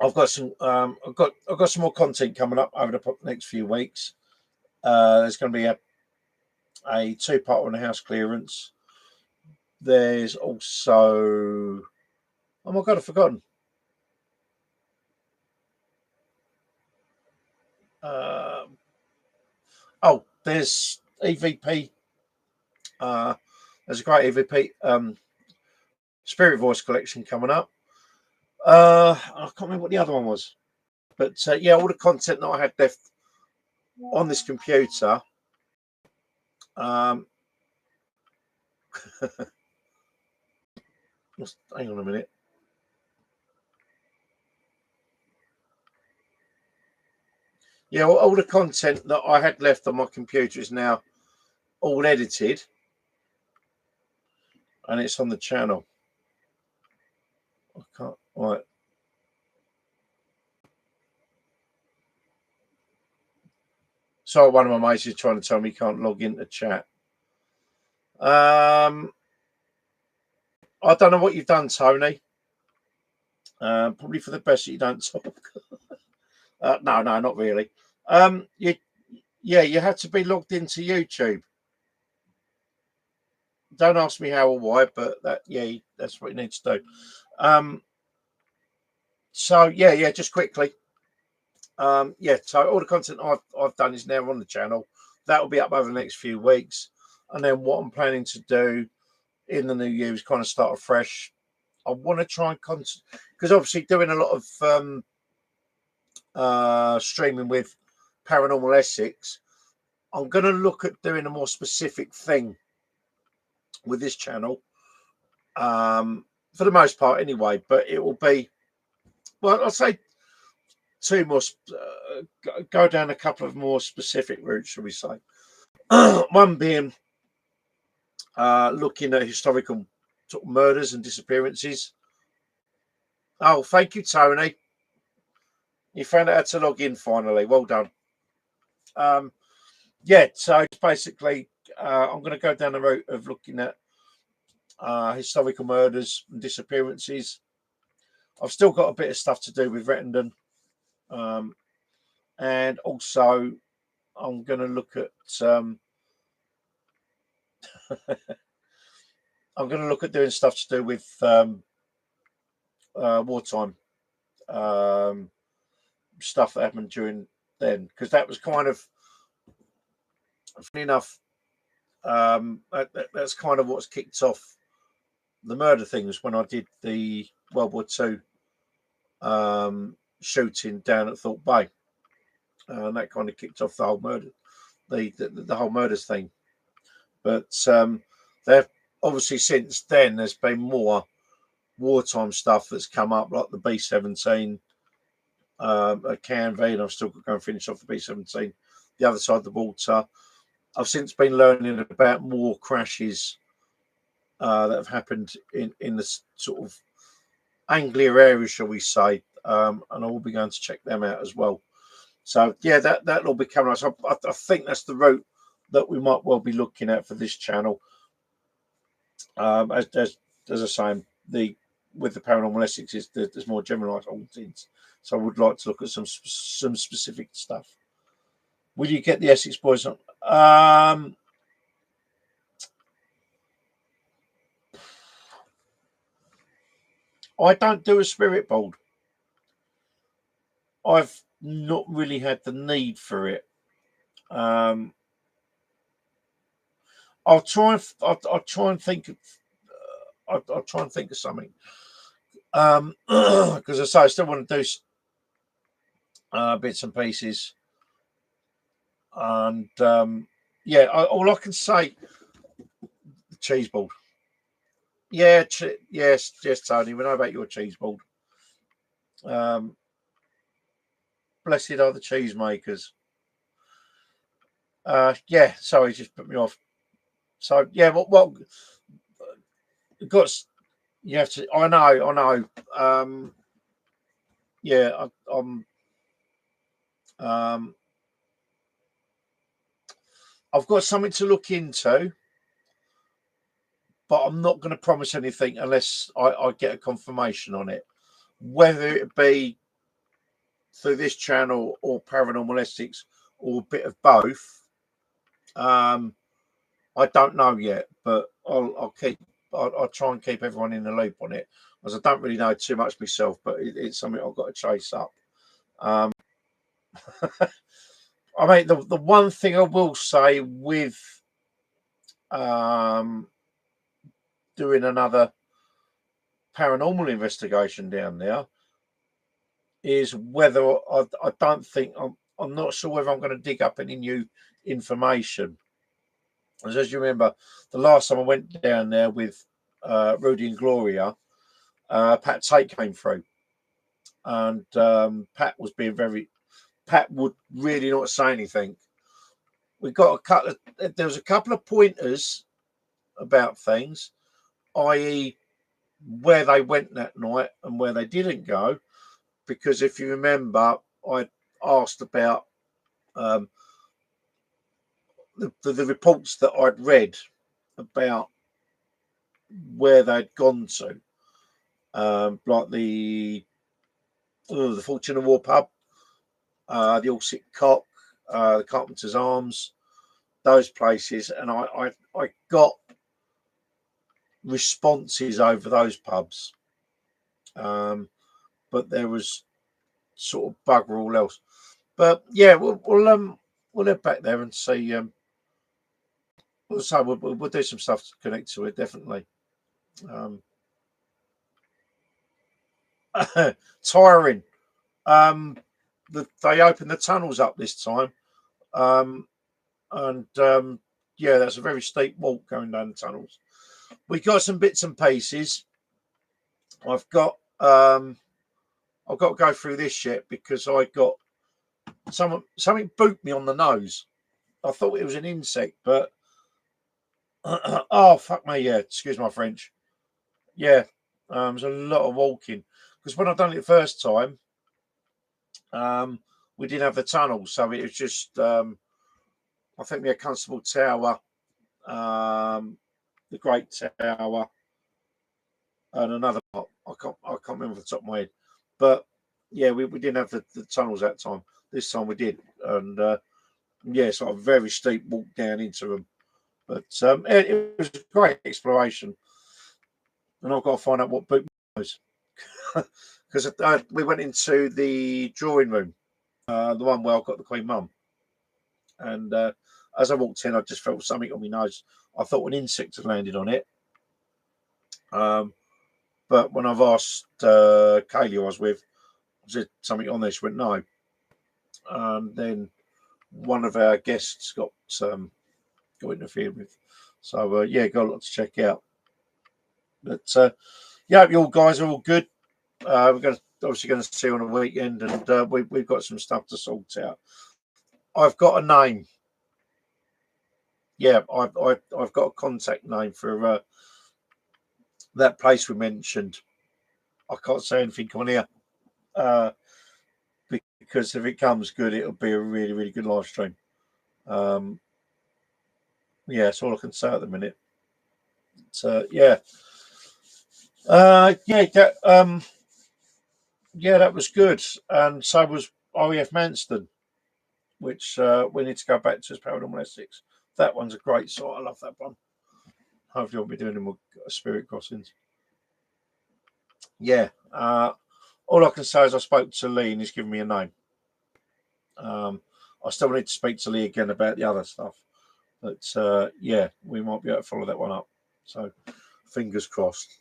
I've got some more content coming up over the next few weeks. There's going to be a two-part on the house clearance. There's also, oh my god, I've forgotten. There's EVP. There's a great EVP Spirit Voice collection coming up. I can't remember what the other one was, but yeah, all the content that I had left on this computer. Hang on a minute. Yeah, all the content that I had left on my computer is now all edited, and it's on the channel. I can't. Right. So one of my mates is trying to tell me he can't log into chat. I don't know what you've done, Tony. Probably for the best that you don't talk. No, not really. You have to be logged into YouTube. Don't ask me how or why, but that's what you need to do. So just quickly. So all the content I've done is now on the channel. That will be up over the next few weeks, and then what I'm planning to do in the new year is kind of start afresh. I want to try and because obviously doing a lot of streaming with Paranormal Essex, I'm going to look at doing a more specific thing with this channel, for the most part anyway. But it will be, well, I'll say two more, go down a couple of more specific routes, shall we say. One being looking at historical sort of murders and disappearances. Oh, thank you, Tony. You found out how to log in finally. Well done. So it's basically I'm going to go down the route of looking at historical murders and disappearances. I've still got a bit of stuff to do with Rettendon, and also I'm going to look at I'm going to look at doing stuff to do with wartime stuff that happened during then, because that was kind of, funny enough, that's kind of what's kicked off the murder things when I did the World War II shooting down at Thorpe Bay, and that kind of kicked off the whole murder, the whole murders thing. But there, obviously, since then there's been more wartime stuff that's come up, like the B-17 at Canvey, and I've still got to go and finish off the B-17 the other side of the water. I've since been learning about more crashes that have happened in the sort of Anglia area, shall we say, and I will be going to check them out as well. So yeah, that'll be coming up. So I think that's the route that we might well be looking at for this channel. As I say, with the Paranormal Essex, there's more generalised hauntings. So I would like to look at some specific stuff. Will you get the Essex boys on? I don't do a spirit board. I've not really had the need for it. I'll try and I'll try and think of I'll try and think of something. Because I say I still want to do bits and pieces, and yeah, all I can say, the cheese board. Yeah, yes, Tony. We know about your cheese board. Blessed are the cheesemakers. Yeah, sorry, just put me off. So yeah, what got you have to? I know. Yeah, um, I've got something to look into, but I'm not going to promise anything unless I get a confirmation on it. Whether it be through this channel or Paranormal Essex or a bit of both, I don't know yet. But I'll try and keep everyone in the loop on it, because I don't really know too much myself. But it's something I've got to chase up. I mean, the one thing I will say with doing another paranormal investigation down there is whether I don't think I'm not sure whether I'm going to dig up any new information. As you remember, the last time I went down there with Rudy and Gloria, Pat Tate came through, and Pat was being very. Pat would really not say anything. We got a couple of. There was a couple of pointers about things, i.e., where they went that night and where they didn't go. Because if you remember, I asked about the reports that I'd read about where they'd gone to, like the Fortune of War pub, the All Sick Cock, the Carpenter's Arms, those places, and I got responses over those pubs, but there was sort of bugger all else. But yeah, we'll head back there and see. We'll do some stuff to connect to it, definitely. Tiring. They opened the tunnels up this time, and yeah, that's a very steep walk going down the tunnels. We got some bits and pieces. I've got to go through this yet because I got something booped me on the nose. I thought it was an insect, but oh fuck me, yeah. Excuse my French. Yeah, there's a lot of walking because when I done it the first time, we didn't have the tunnel, so it was just I think we had Constable Tower, the Great Tower, and another part. I can't remember the top of my head, but yeah, we didn't have the tunnels that time. This time we did, and yeah, sort of very steep walk down into them. But it was a great exploration, and I've got to find out what boot was because we went into the drawing room, the one where I got the Queen Mum, and as I walked in, I just felt something on my nose. I thought an insect had landed on it. But when I've asked Kaylee I was with, was there something on there? She went, no. And then one of our guests got interfered with. So, yeah, got a lot to check out. But, yeah, hope you all guys are all good. We're obviously going to see you on a weekend, and we've got some stuff to sort out. I've got a name. Yeah, I've got a contact name for that place we mentioned. I can't say anything on here because if it comes good, it'll be a really, really good live stream. Yeah, that's all I can say at the minute. So yeah, yeah, that was good, and so was REF Manston, which we need to go back to as Paranormal Essex. That one's a great site. I love that one. Hopefully, I'll be doing them with Spirit Crossings. yeah. All I can say is I spoke to Lee and he's given me a name. I still need to speak to Lee again about the other stuff, but yeah, we might be able to follow that one up. So fingers crossed.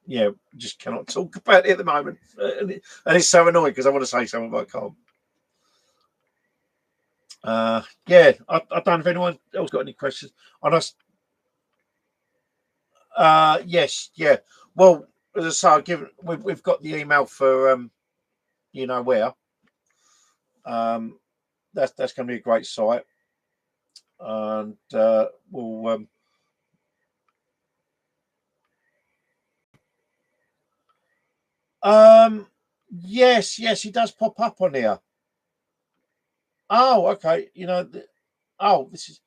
Yeah, just cannot talk about it at the moment, and it's so annoying because I want to say something but I can't. Yeah, I don't know if anyone else got any questions. And yes, yeah. Well, as I say, we've got the email for you know where. Um, that's going to be a great site, and we'll. Yes, yes, he does pop up on here. Oh, okay. You know, oh, this is.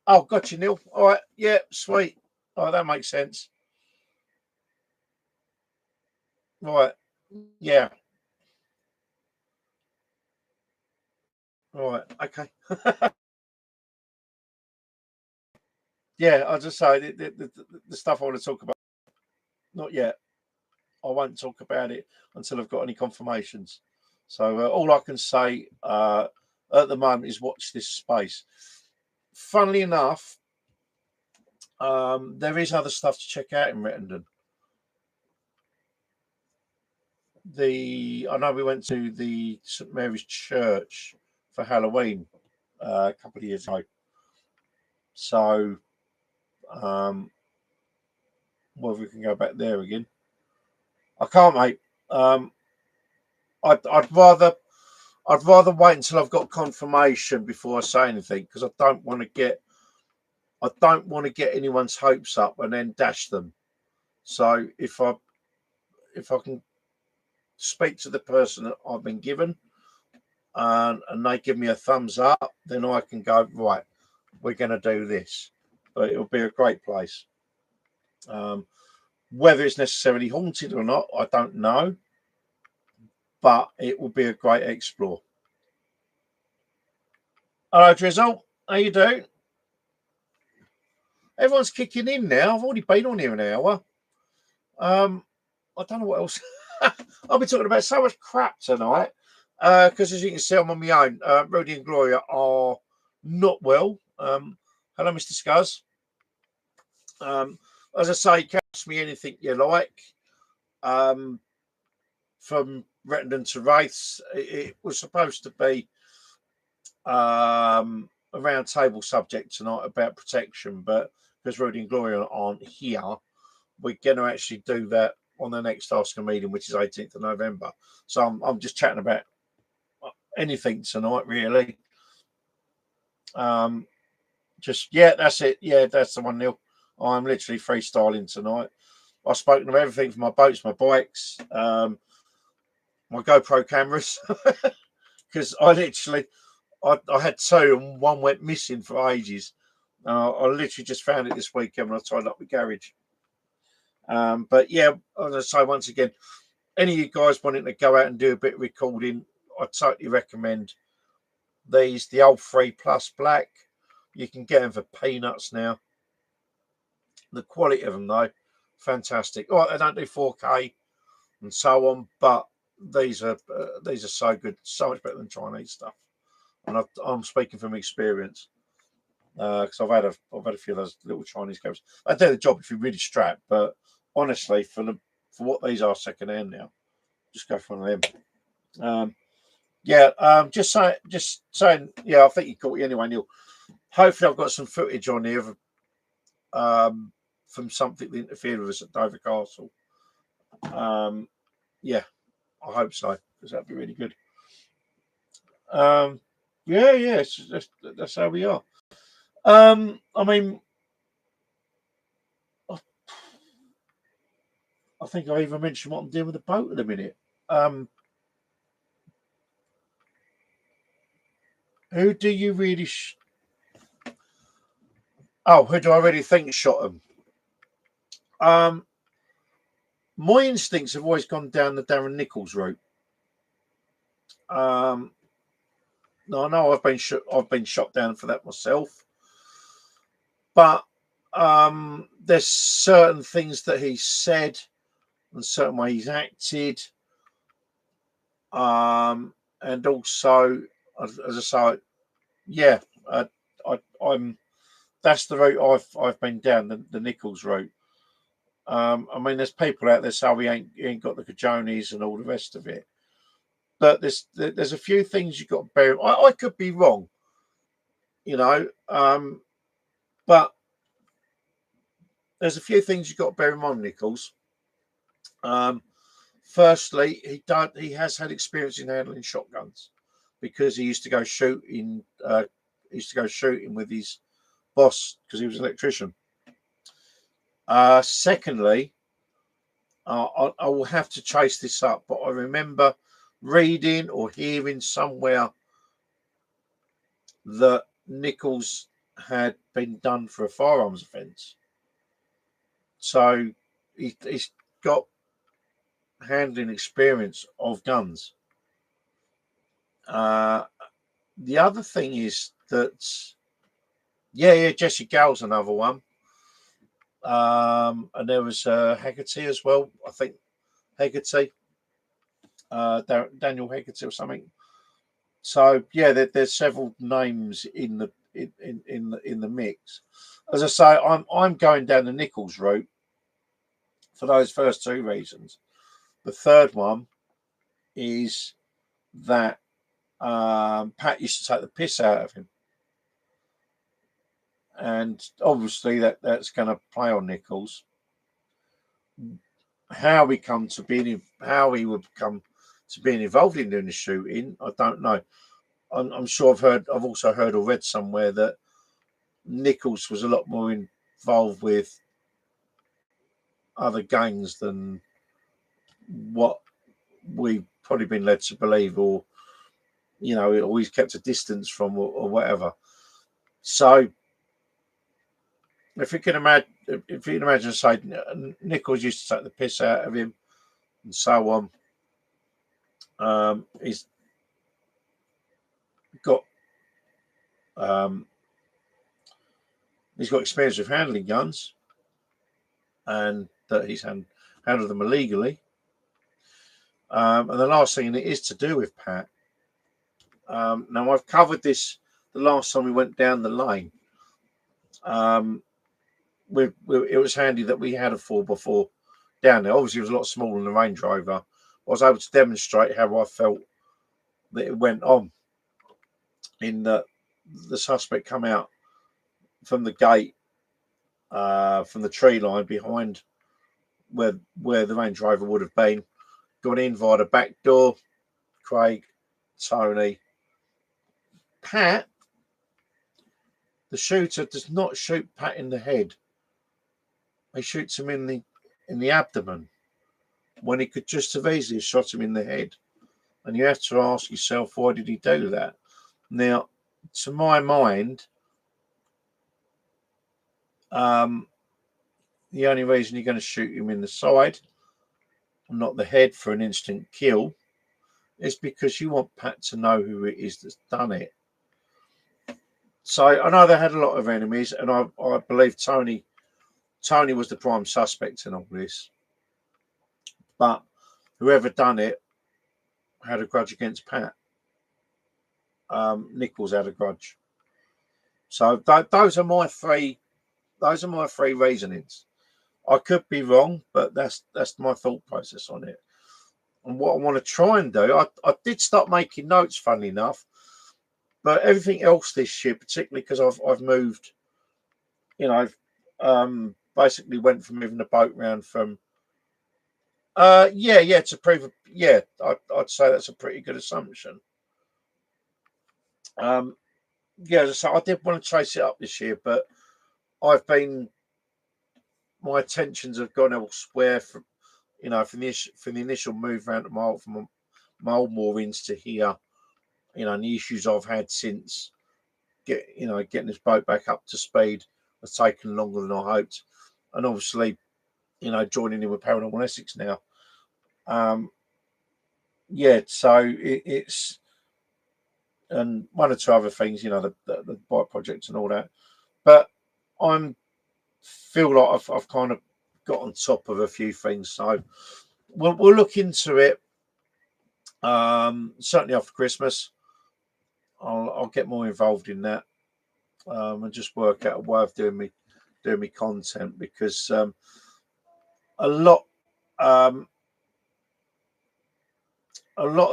Oh, got you, Neil. All right, yeah, sweet. Oh, that makes sense. Right, yeah, right, okay. Yeah, I'll just say the stuff I want to talk about. Not yet. I won't talk about it until I've got any confirmations. So all I can say at the moment is watch this space. Funnily enough, there is other stuff to check out in Rettendon. I know we went to the St Mary's Church for Halloween a couple of years ago. So whether we can go back there again, I can't, mate. I'd rather wait until I've got confirmation before I say anything because I don't want to get anyone's hopes up and then dash them. So if I can speak to the person that I've been given and they give me a thumbs up, then I can go, right, we're going to do this. But it'll be a great place. Whether it's necessarily haunted or not, I don't know. But it will be a great explore. Hello, Drizzle. How you doing? Everyone's kicking in now. I've already been on here an hour. I don't know what else. I'll be talking about so much crap tonight. Because as you can see, I'm on my own. Rudy and Gloria are not well. Hello, Mr. Scuzz. As I say, catch me anything you like. From Rettendon to Wraiths, it was supposed to be a round table subject tonight about protection, but because Rudy and Gloria aren't here, we're going to actually do that on the next Oscar meeting, which is 18th of November. So I'm just chatting about anything tonight, really. Just yeah, that's it. Yeah, that's the one, Neil. I'm literally freestyling tonight. I've spoken of everything from my boats, my bikes, my GoPro cameras, because I had two and one went missing for ages. I literally just found it this weekend when I tied up the garage. But yeah, as I say once again, any of you guys wanting to go out and do a bit of recording, I totally recommend these. The old 3 Plus Black, you can get them for peanuts now. The quality of them though, fantastic. All right, they don't do 4K and so on, but these are so good, so much better than Chinese stuff. And I'm speaking from experience because I've had a few of those little Chinese cameras. They do the job if you're really strapped, but honestly, for what these are second hand now, just go for one of them. Yeah, just saying. Yeah, I think you caught it anyway, Neil. Hopefully, I've got some footage on here from something that interfered with us at Dover Castle. Yeah, I hope so because that'd be really good. Yeah, that's how we are. I mean, I think I even mentioned what I'm doing with the boat in a minute. Who do you really? Who do I really think shot him? My instincts have always gone down the Darren Nichols route. No, I know I've been shot down for that myself, but there's certain things that he said and certain way he's acted, and also, as I say, yeah, I'm that's the route I've been down, the Nichols route. I mean, there's people out there say he ain't got the cajones and all the rest of it, but there's a few things you've got to bear. I could be wrong, you know, but there's a few things you've got to bear in mind, Nichols. Firstly, he has had experience in handling shotguns because he used to go shooting. With his boss because he was an electrician. Secondly, I will have to chase this up, but I remember reading or hearing somewhere that Nichols had been done for a firearms offence. So he's got handling experience of guns. The other thing is that, Jesse Gall's another one. And there was Hegarty as well. I think Hegarty, Daniel Hegarty or something. So there's several names in the mix. As I say, I'm going down the Nichols route for those first two reasons. The third one is that Pat used to take the piss out of him, and obviously that's going to play on Nichols. How he would come to being involved in doing the shooting, I don't know. I'm sure I've also heard or read somewhere that Nichols was a lot more involved with other gangs than what we've probably been led to believe, or always kept a distance from, or whatever. So if you can imagine, say Nichols used to take the piss out of him and so on. He's got experience of handling guns, and that he's handled them illegally. And the last thing, and it is to do with Pat. Now I've covered this the last time we went down the lane. It was handy that we had a 4x4 down there. Obviously, it was a lot smaller than the Range Rover. I was able to demonstrate how I felt that it went on. In that the suspect come out from the gate, from the tree line behind where the Range Rover would have been, gone in via the back door. Craig, Tony, Pat. The shooter does not shoot Pat in the head. He shoots him in the abdomen, when he could just have easily shot him in the head. And you have to ask yourself, why did he do that? Now, to my mind, the only reason you're going to shoot him in the side and not the head for an instant kill is because you want Pat to know who it is that's done it. So I know they had a lot of enemies, and I believe Tony was the prime suspect in all this. But whoever done it had a grudge against Pat. Nichols had a grudge. So those are my three reasonings. I could be wrong, but that's my thought process on it. And what I want to try and do, I did start making notes, funnily enough, but everything else this year, particularly because I've moved, basically went from moving the boat around from, to prove, I'd say that's a pretty good assumption. So I did want to chase it up this year, but my attentions have gone elsewhere from the initial move around from my old moorings to here, and the issues I've had since getting this boat back up to speed has taken longer than I hoped, and obviously, joining in with Paranormal Essex now. So it's, and one or two other things, the bike projects and all that, but I'm feel like I've kind of got on top of a few things. So we'll look into it. Certainly after Christmas, I'll get more involved in that, and just work out a way of doing me content, because a lot of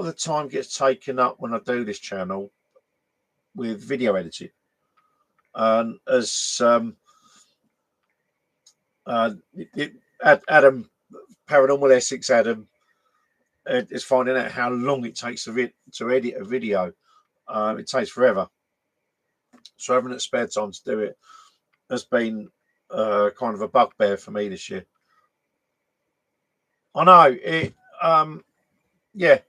the time gets taken up when I do this channel with video editing, and as Adam, Paranormal Essex Adam, is finding out how long it takes to edit a video. It takes forever. So having that spare time to do it has been kind of a bugbear for me this year. I know it. Yeah,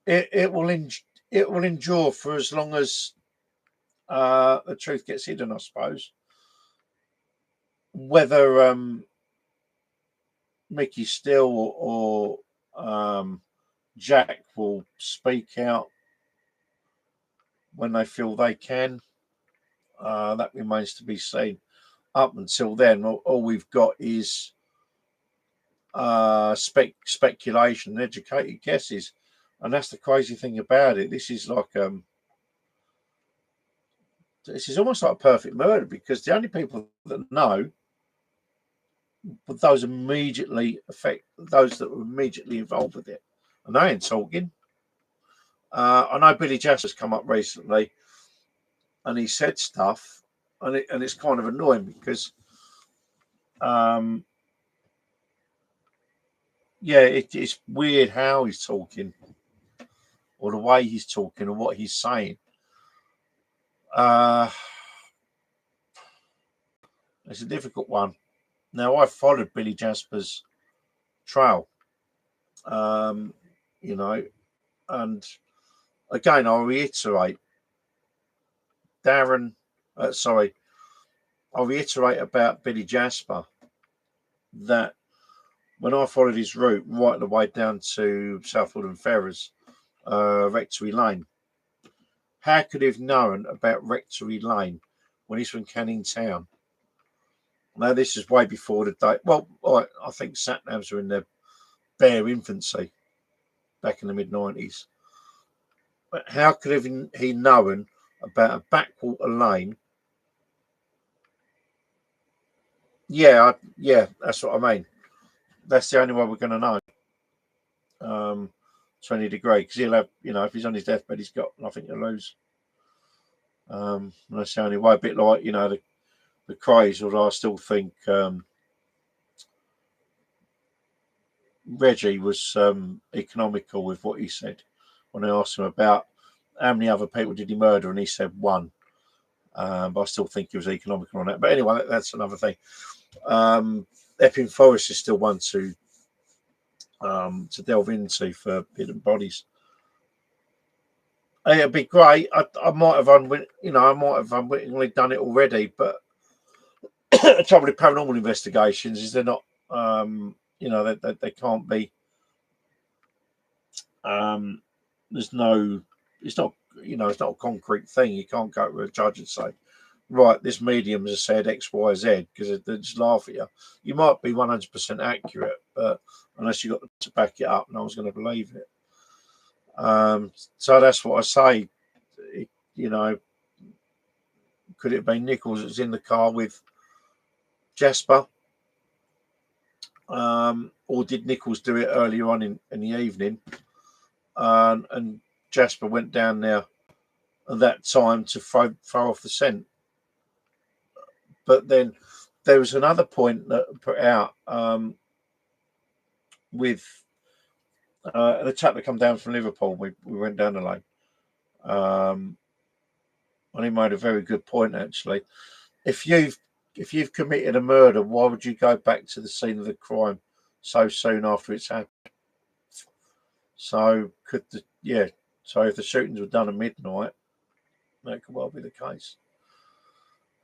it will endure for as long as the truth gets hidden, I suppose. Whether Mickey Steele or Jack will speak out when they feel they can, that remains to be seen. Up until then, all we've got is speculation and educated guesses, and that's the crazy thing about it. This is like this is almost like a perfect murder, because the only people that know were those that were immediately involved with it, and they ain't talking. I know Billy Jasper's come up recently, and he said stuff, and it's kind of annoying, because yeah, it's weird how he's talking, or the way he's talking, or what he's saying. It's a difficult one. Now, I followed Billy Jasper's trail, you know, and again, I'll reiterate, I'll reiterate about Billy Jasper, that when I followed his route right the way down to Southwood and Ferrers, Rectory Lane, how could he have known about Rectory Lane when he's from Canning Town? Now, this is way before the day. Well, I think sat-navs were in their bare infancy back in the mid-90s. But how could he known about a backwater lane? Yeah, that's what I mean. That's the only way we're going to know. 20 degree, because he'll have, if he's on his deathbed, he's got nothing to lose. That's the only way. A bit like, the craze, although I still think Reggie was economical with what he said when I asked him about how many other people did he murder, and he said one. But I still think he was economical on that. But anyway, that's another thing. Epping Forest is still one to delve into for hidden bodies. It'd be great. I might have unwittingly done it already, but the trouble with paranormal investigations is they're not, they can't be. There's no, it's not, it's not a concrete thing. You can't go to a judge and say, right, this medium has said X, Y, Z, because they just laugh at you. You might be 100% accurate, but unless you got to back it up, no one's going to believe it. So that's what I say. Could it be Nichols that's in the car with Jasper? Or did Nichols do it earlier on in the evening? And Jasper went down there at that time to throw off the scent. But then there was another point that I put out with the chap that come down from Liverpool. We went down the lane. And he made a very good point, actually. If you've committed a murder, why would you go back to the scene of the crime so soon after it's happened? So so if the shootings were done at midnight, that could well be the case.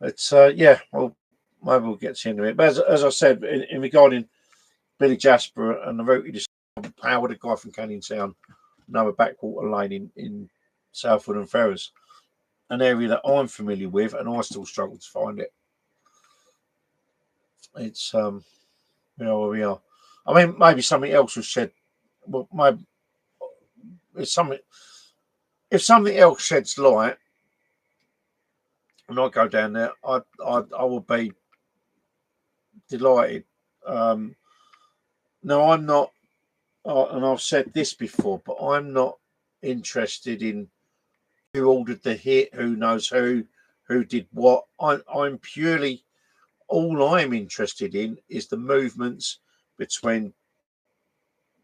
It's well, maybe we'll get to the end of it. But as I said, in regarding Billy Jasper and the route he described, how would a guy from Canning Town know a backwater lane in Southwood and Ferrers, an area that I'm familiar with, and I still struggle to find it. it's where we are. I mean, maybe something else was shed. Well, maybe it's something. If something else sheds light, and I go down there, I will be delighted. Um, now I'm not, and I've said this before, but I'm not interested in who ordered the hit, who knows who did what. I'm purely, all I'm interested in is the movements between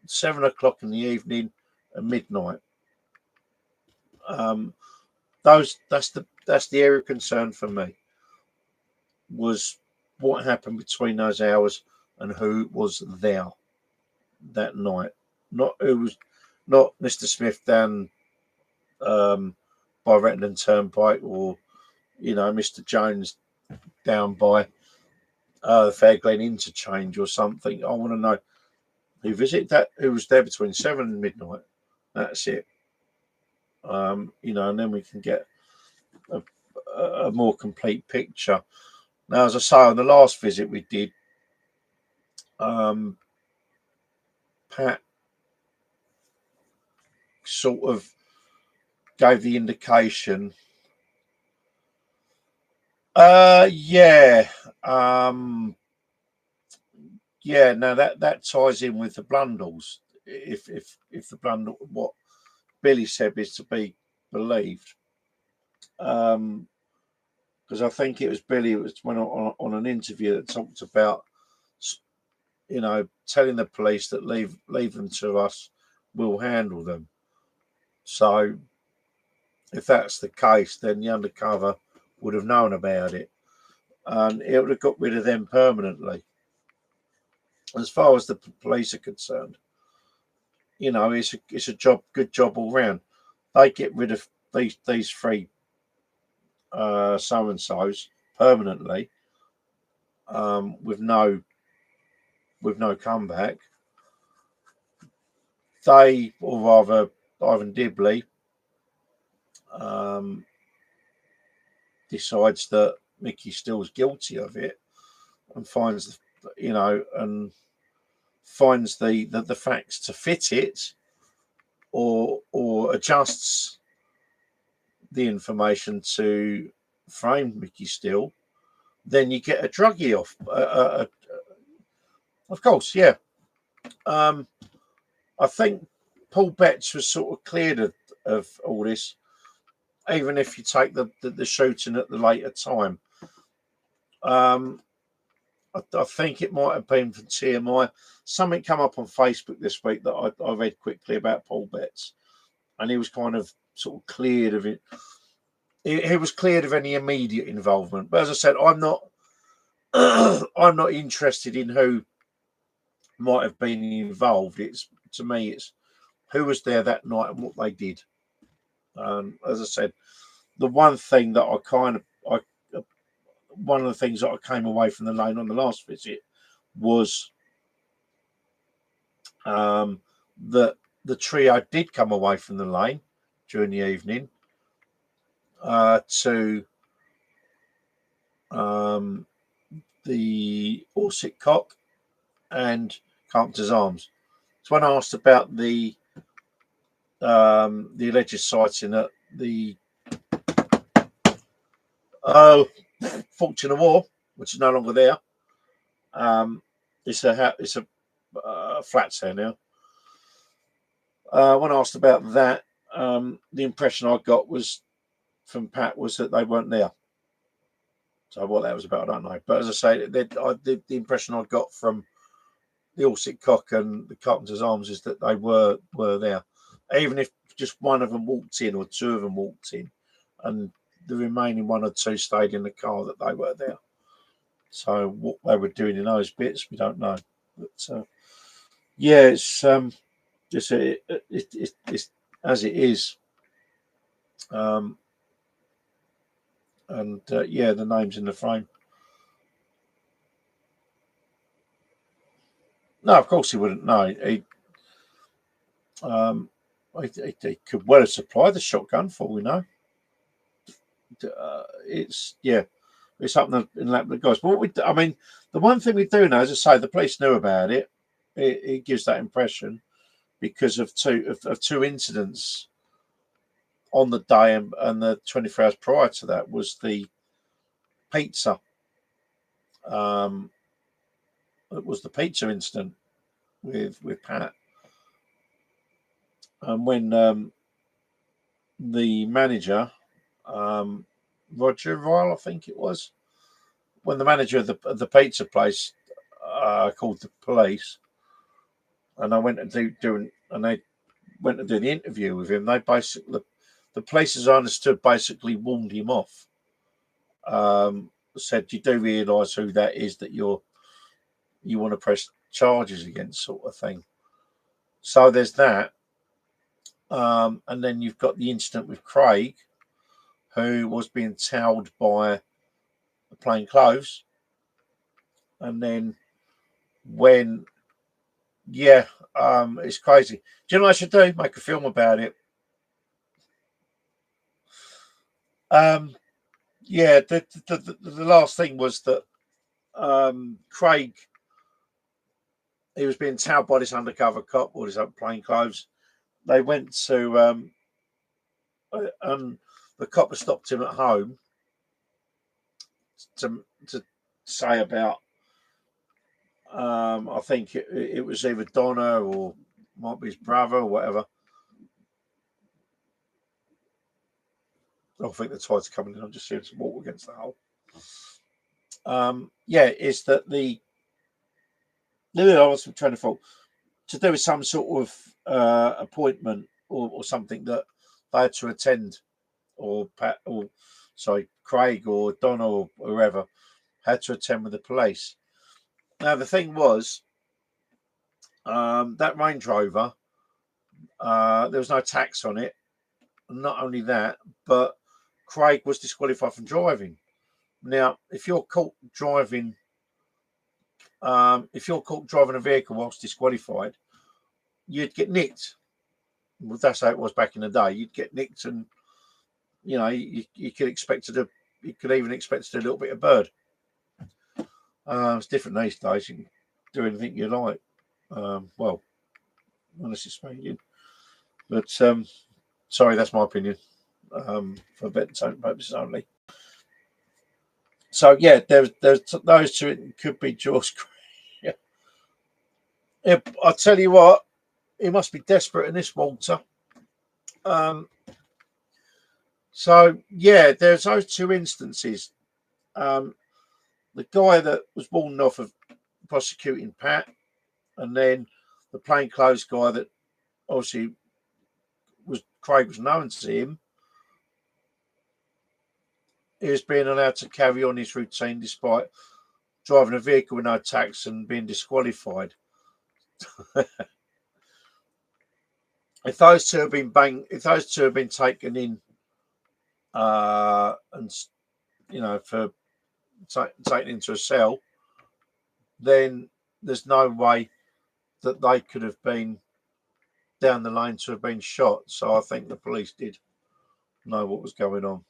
7 o'clock in the evening and midnight. Um, that's the area of concern for me, was what happened between those hours and who was there that night. Not who was, not Mr. Smith down by Rettendon Turnpike, or Mr. Jones down by the Fair Glen interchange or something. I want to know who was there between 7 and midnight. That's it. And then we can get a more complete picture. Now, as I say, on the last visit we did, Pat sort of gave the indication. Yeah. Yeah, no, that ties in with the Blundells. If the Blundell, what Billy said is to be believed. Because I think it was Billy who went on an interview that talked about, telling the police that leave them to us, we'll handle them. So if that's the case, then the undercover would have known about it, and it would have got rid of them permanently. As far as the police are concerned, it's a good job all round. They get rid of these three so and so's permanently, with no comeback. They, or rather Ivan Dibley, decides that Mickey Steele's guilty of it, and finds the facts to fit it, or adjusts the information to frame Mickey Steele, then you get a druggie off. Of course, yeah. I think Paul Betts was sort of cleared of all this, even if you take the shooting at the later time. I think it might have been from TMI. Something come up on Facebook this week that I read quickly about Paul Betts, and he was kind of sort of cleared of it. He was cleared of any immediate involvement. But as I said, I'm not I'm not interested in who might have been involved. To me, it's who was there that night and what they did. As I said, the one thing that one of the things that I came away from the lane on the last visit was that the trio did come away from the lane during the evening to the Orsic Cock and Carpenter's Arms. So when asked about the alleged sighting at the Fortune of War, which is no longer there, it's a flats there now. When asked about that, the impression I got was from Pat was that they weren't there. So what that was about, I don't know. But as I say, the impression I got from the Orsic Cock and the Carpenter's Arms is that they were there, even if just one of them walked in or two of them walked in, and the remaining one or two stayed in the car, that they were there. So what they were doing in those bits, we don't know. But yeah, it's as it is. And yeah, the name's in the frame. No, of course he wouldn't know. He could well have supplied the shotgun, for all we know. It's yeah. it's up in the guys. But I mean, the one thing we do know, as I say, the police knew about it. It gives that impression because of two incidents on the day and the 24 hours prior to that was the pizza. It was the pizza incident with Pat, and when the manager, Roger Ryle, I think it was, when the manager of the pizza place called the police, and I went to they went to do the interview with him. They basically, the police, as I understood, basically warned him off. Said, you do realise who that is that you want to press charges against, sort of thing. So there's that. And then you've got the incident with Craig, who was being towed by the plain clothes. And then it's crazy. Do you know what I should do? Make a film about it. The last thing was that Craig, he was being towed by this undercover cop or his plain clothes. They went to and the cop had stopped him at home to say about I think it was either Donna or might be his brother or whatever. I think the tide's coming in. I'm just seeing some water against the hull. Is that I was trying to do with some sort of appointment or something that they had to attend, or Craig or Donna or whoever had to attend with the police. Now the thing was, that Range Rover, there was no tax on it. Not only that, but Craig was disqualified from driving. Now, if you're caught driving a vehicle whilst disqualified, you'd get nicked. Well, that's how it was back in the day. You'd get nicked, and you could expect to do. You could even expect to do a little bit of bird. It's different these days. You can do anything you like. Well, unless it's speeding. But sorry, that's my opinion. For entertainment purposes only. So yeah, there's those two. It could be George. Yeah, I tell you what, he must be desperate in this Walter. So yeah, there's those two instances. The guy that was warned off of prosecuting Pat, and then the plainclothes guy that obviously Craig was known to him, is being allowed to carry on his routine despite driving a vehicle with no tax and being disqualified. If those two have been taken in, and for taken into a cell, then there's no way that they could have been down the lane to have been shot. So I think the police did know what was going on.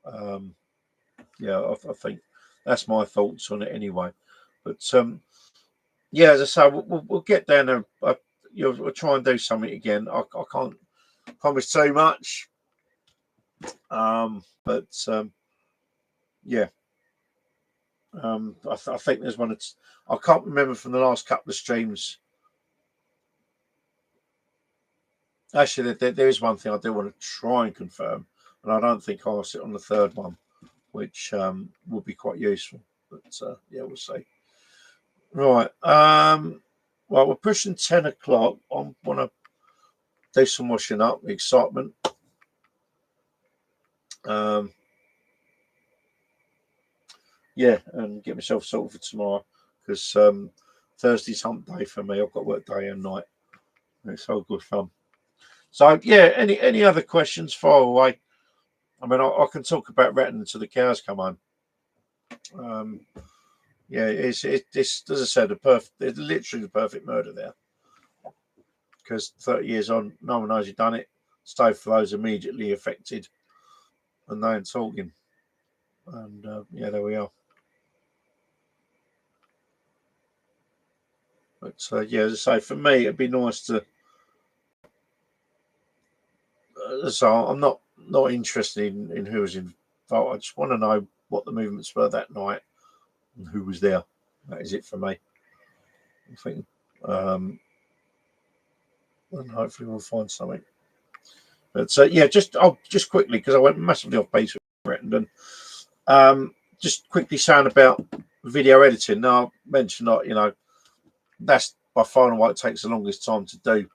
I think that's my thoughts on it anyway. But as I say, we'll get down there. We'll try and do something again. I can't promise too much. I think there's one. I can't remember from the last couple of streams. Actually, there is one thing I do want to try and confirm, and I don't think I'll sit on the third one, which would be quite useful. But we'll see. Right. Well, we're pushing 10 o'clock. I want to do some washing up, the excitement. And get myself sorted for tomorrow, because Thursday's hump day for me. I've got work day and night. It's all good fun. So any other questions? Fire away. I mean, I can talk about Rettendon until the cows come home. It's as I said, it's literally the perfect murder there. Because 30 years on, no one knows who done it. Stove for those immediately affected, and they ain't talking. And yeah, there we are. But yeah, as I say, for me, it'd be nice to. So I'm not interested in who was involved. I just want to know what the movements were that night and who was there. That is it for me. I think, and hopefully we'll find something. But yeah, just quickly, because I went massively off base with Rettendon. Just quickly saying about video editing. Now, I mentioned that that's by far and away it takes the longest time to do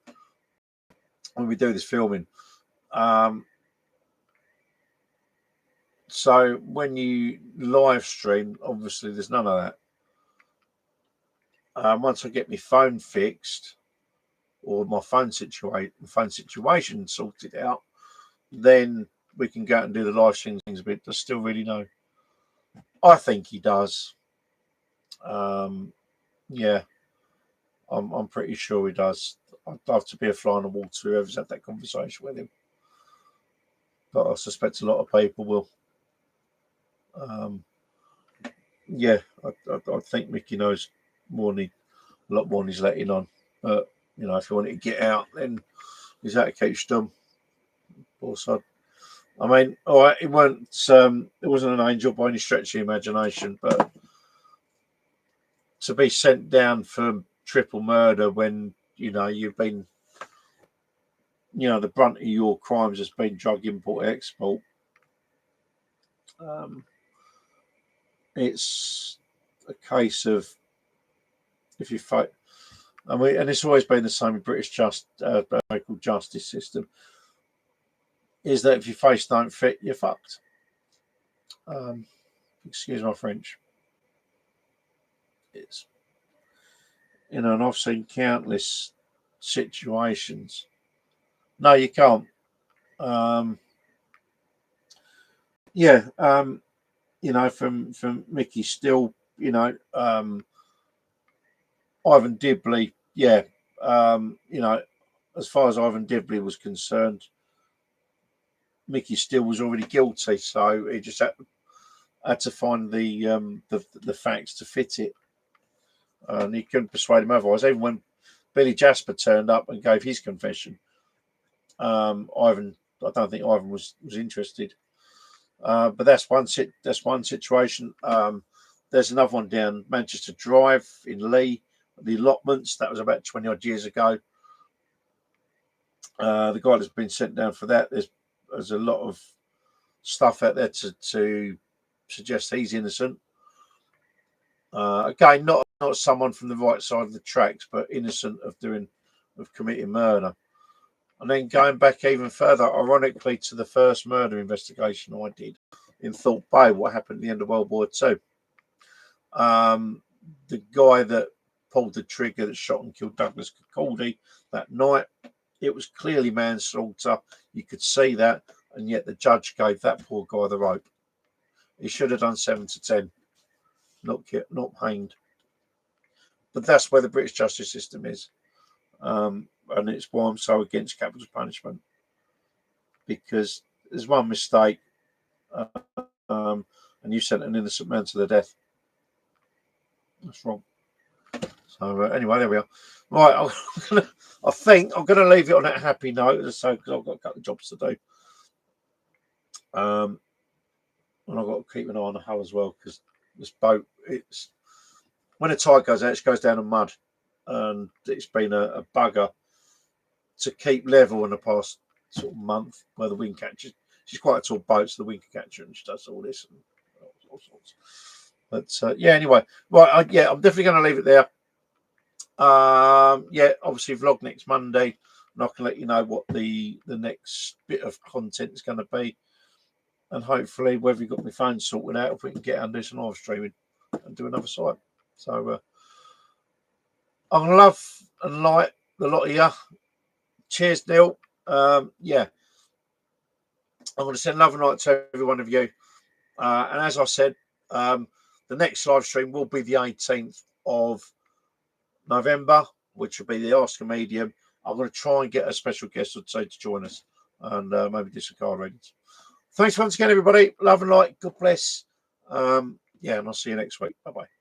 when we do this filming. So when you live stream, obviously there's none of that. Once I get my phone fixed or my phone situation sorted out, then we can go out and do the live stream things a bit. I still really know. I think he does. Yeah, I'm pretty sure he does. I'd love to be a fly on the wall to whoever's had that conversation with him, but I suspect a lot of people will. Yeah, I think Mickey knows more than a lot more than he's letting on. But if you want to get out, then he's out of Cape Stum. Also, I mean, all right, it wasn't an angel by any stretch of the imagination, but to be sent down for triple murder when you've been, the brunt of your crimes has been drug import export. It's a case of if you fight. And it's always been the same with British local justice system. Is that if your face don't fit, you're fucked. Excuse my French. It's and I've seen countless situations. No, you can't. Yeah, from Mickey Still, Ivan Dibley, yeah, as far as Ivan Dibley was concerned, Mickey Still was already guilty, so he just had to find the facts to fit it, and he couldn't persuade him otherwise. Even when Billy Jasper turned up and gave his confession, I don't think Ivan was interested. But that's one situation. There's another one down Manchester Drive in Lee, the allotments. That was about 20 odd years ago. The guy that's been sent down for that. There's a lot of stuff out there to suggest he's innocent. Again, not someone from the right side of the tracks, but innocent of committing murder. And then going back even further, ironically, to the first murder investigation I did in Thorpe Bay, what happened at the end of World War II. The guy that pulled the trigger that shot and killed Douglas Kirkcaldy that night, it was clearly manslaughter. You could see that, and yet the judge gave that poor guy the rope. He should have done 7 to 10, not hanged. But that's where the British justice system is. And it's why I'm so against capital punishment, because there's one mistake and you sent an innocent man to the death. That's wrong. So anyway, there we are. Right, I think I'm going to leave it on that happy note, because I've got a couple of jobs to do. And I've got to keep an eye on the hull as well, because this boat, it's when a tide goes out, it goes down in mud, and it's been a bugger to keep level in the past sort of month where the wind catches. She's quite a tall boat, so the wind can catch her, and she does all this and all sorts. But yeah, anyway, right, I'm definitely going to leave it there. Yeah, obviously vlog next Monday, and I can let you know what the next bit of content is going to be, and hopefully whether you've got my phone sorted out, if we can get out and do some live streaming and do another site. So I'm going to love and like the lot of you. Cheers, Neil. Yeah, I'm going to send love and light to every one of you. And as I said, the next live stream will be the 18th of November, which will be the Ask a Medium. I'm going to try and get a special guest or two to join us, and maybe do some card readings. Thanks once again, everybody. Love and light. God bless. Yeah, and I'll see you next week. Bye bye.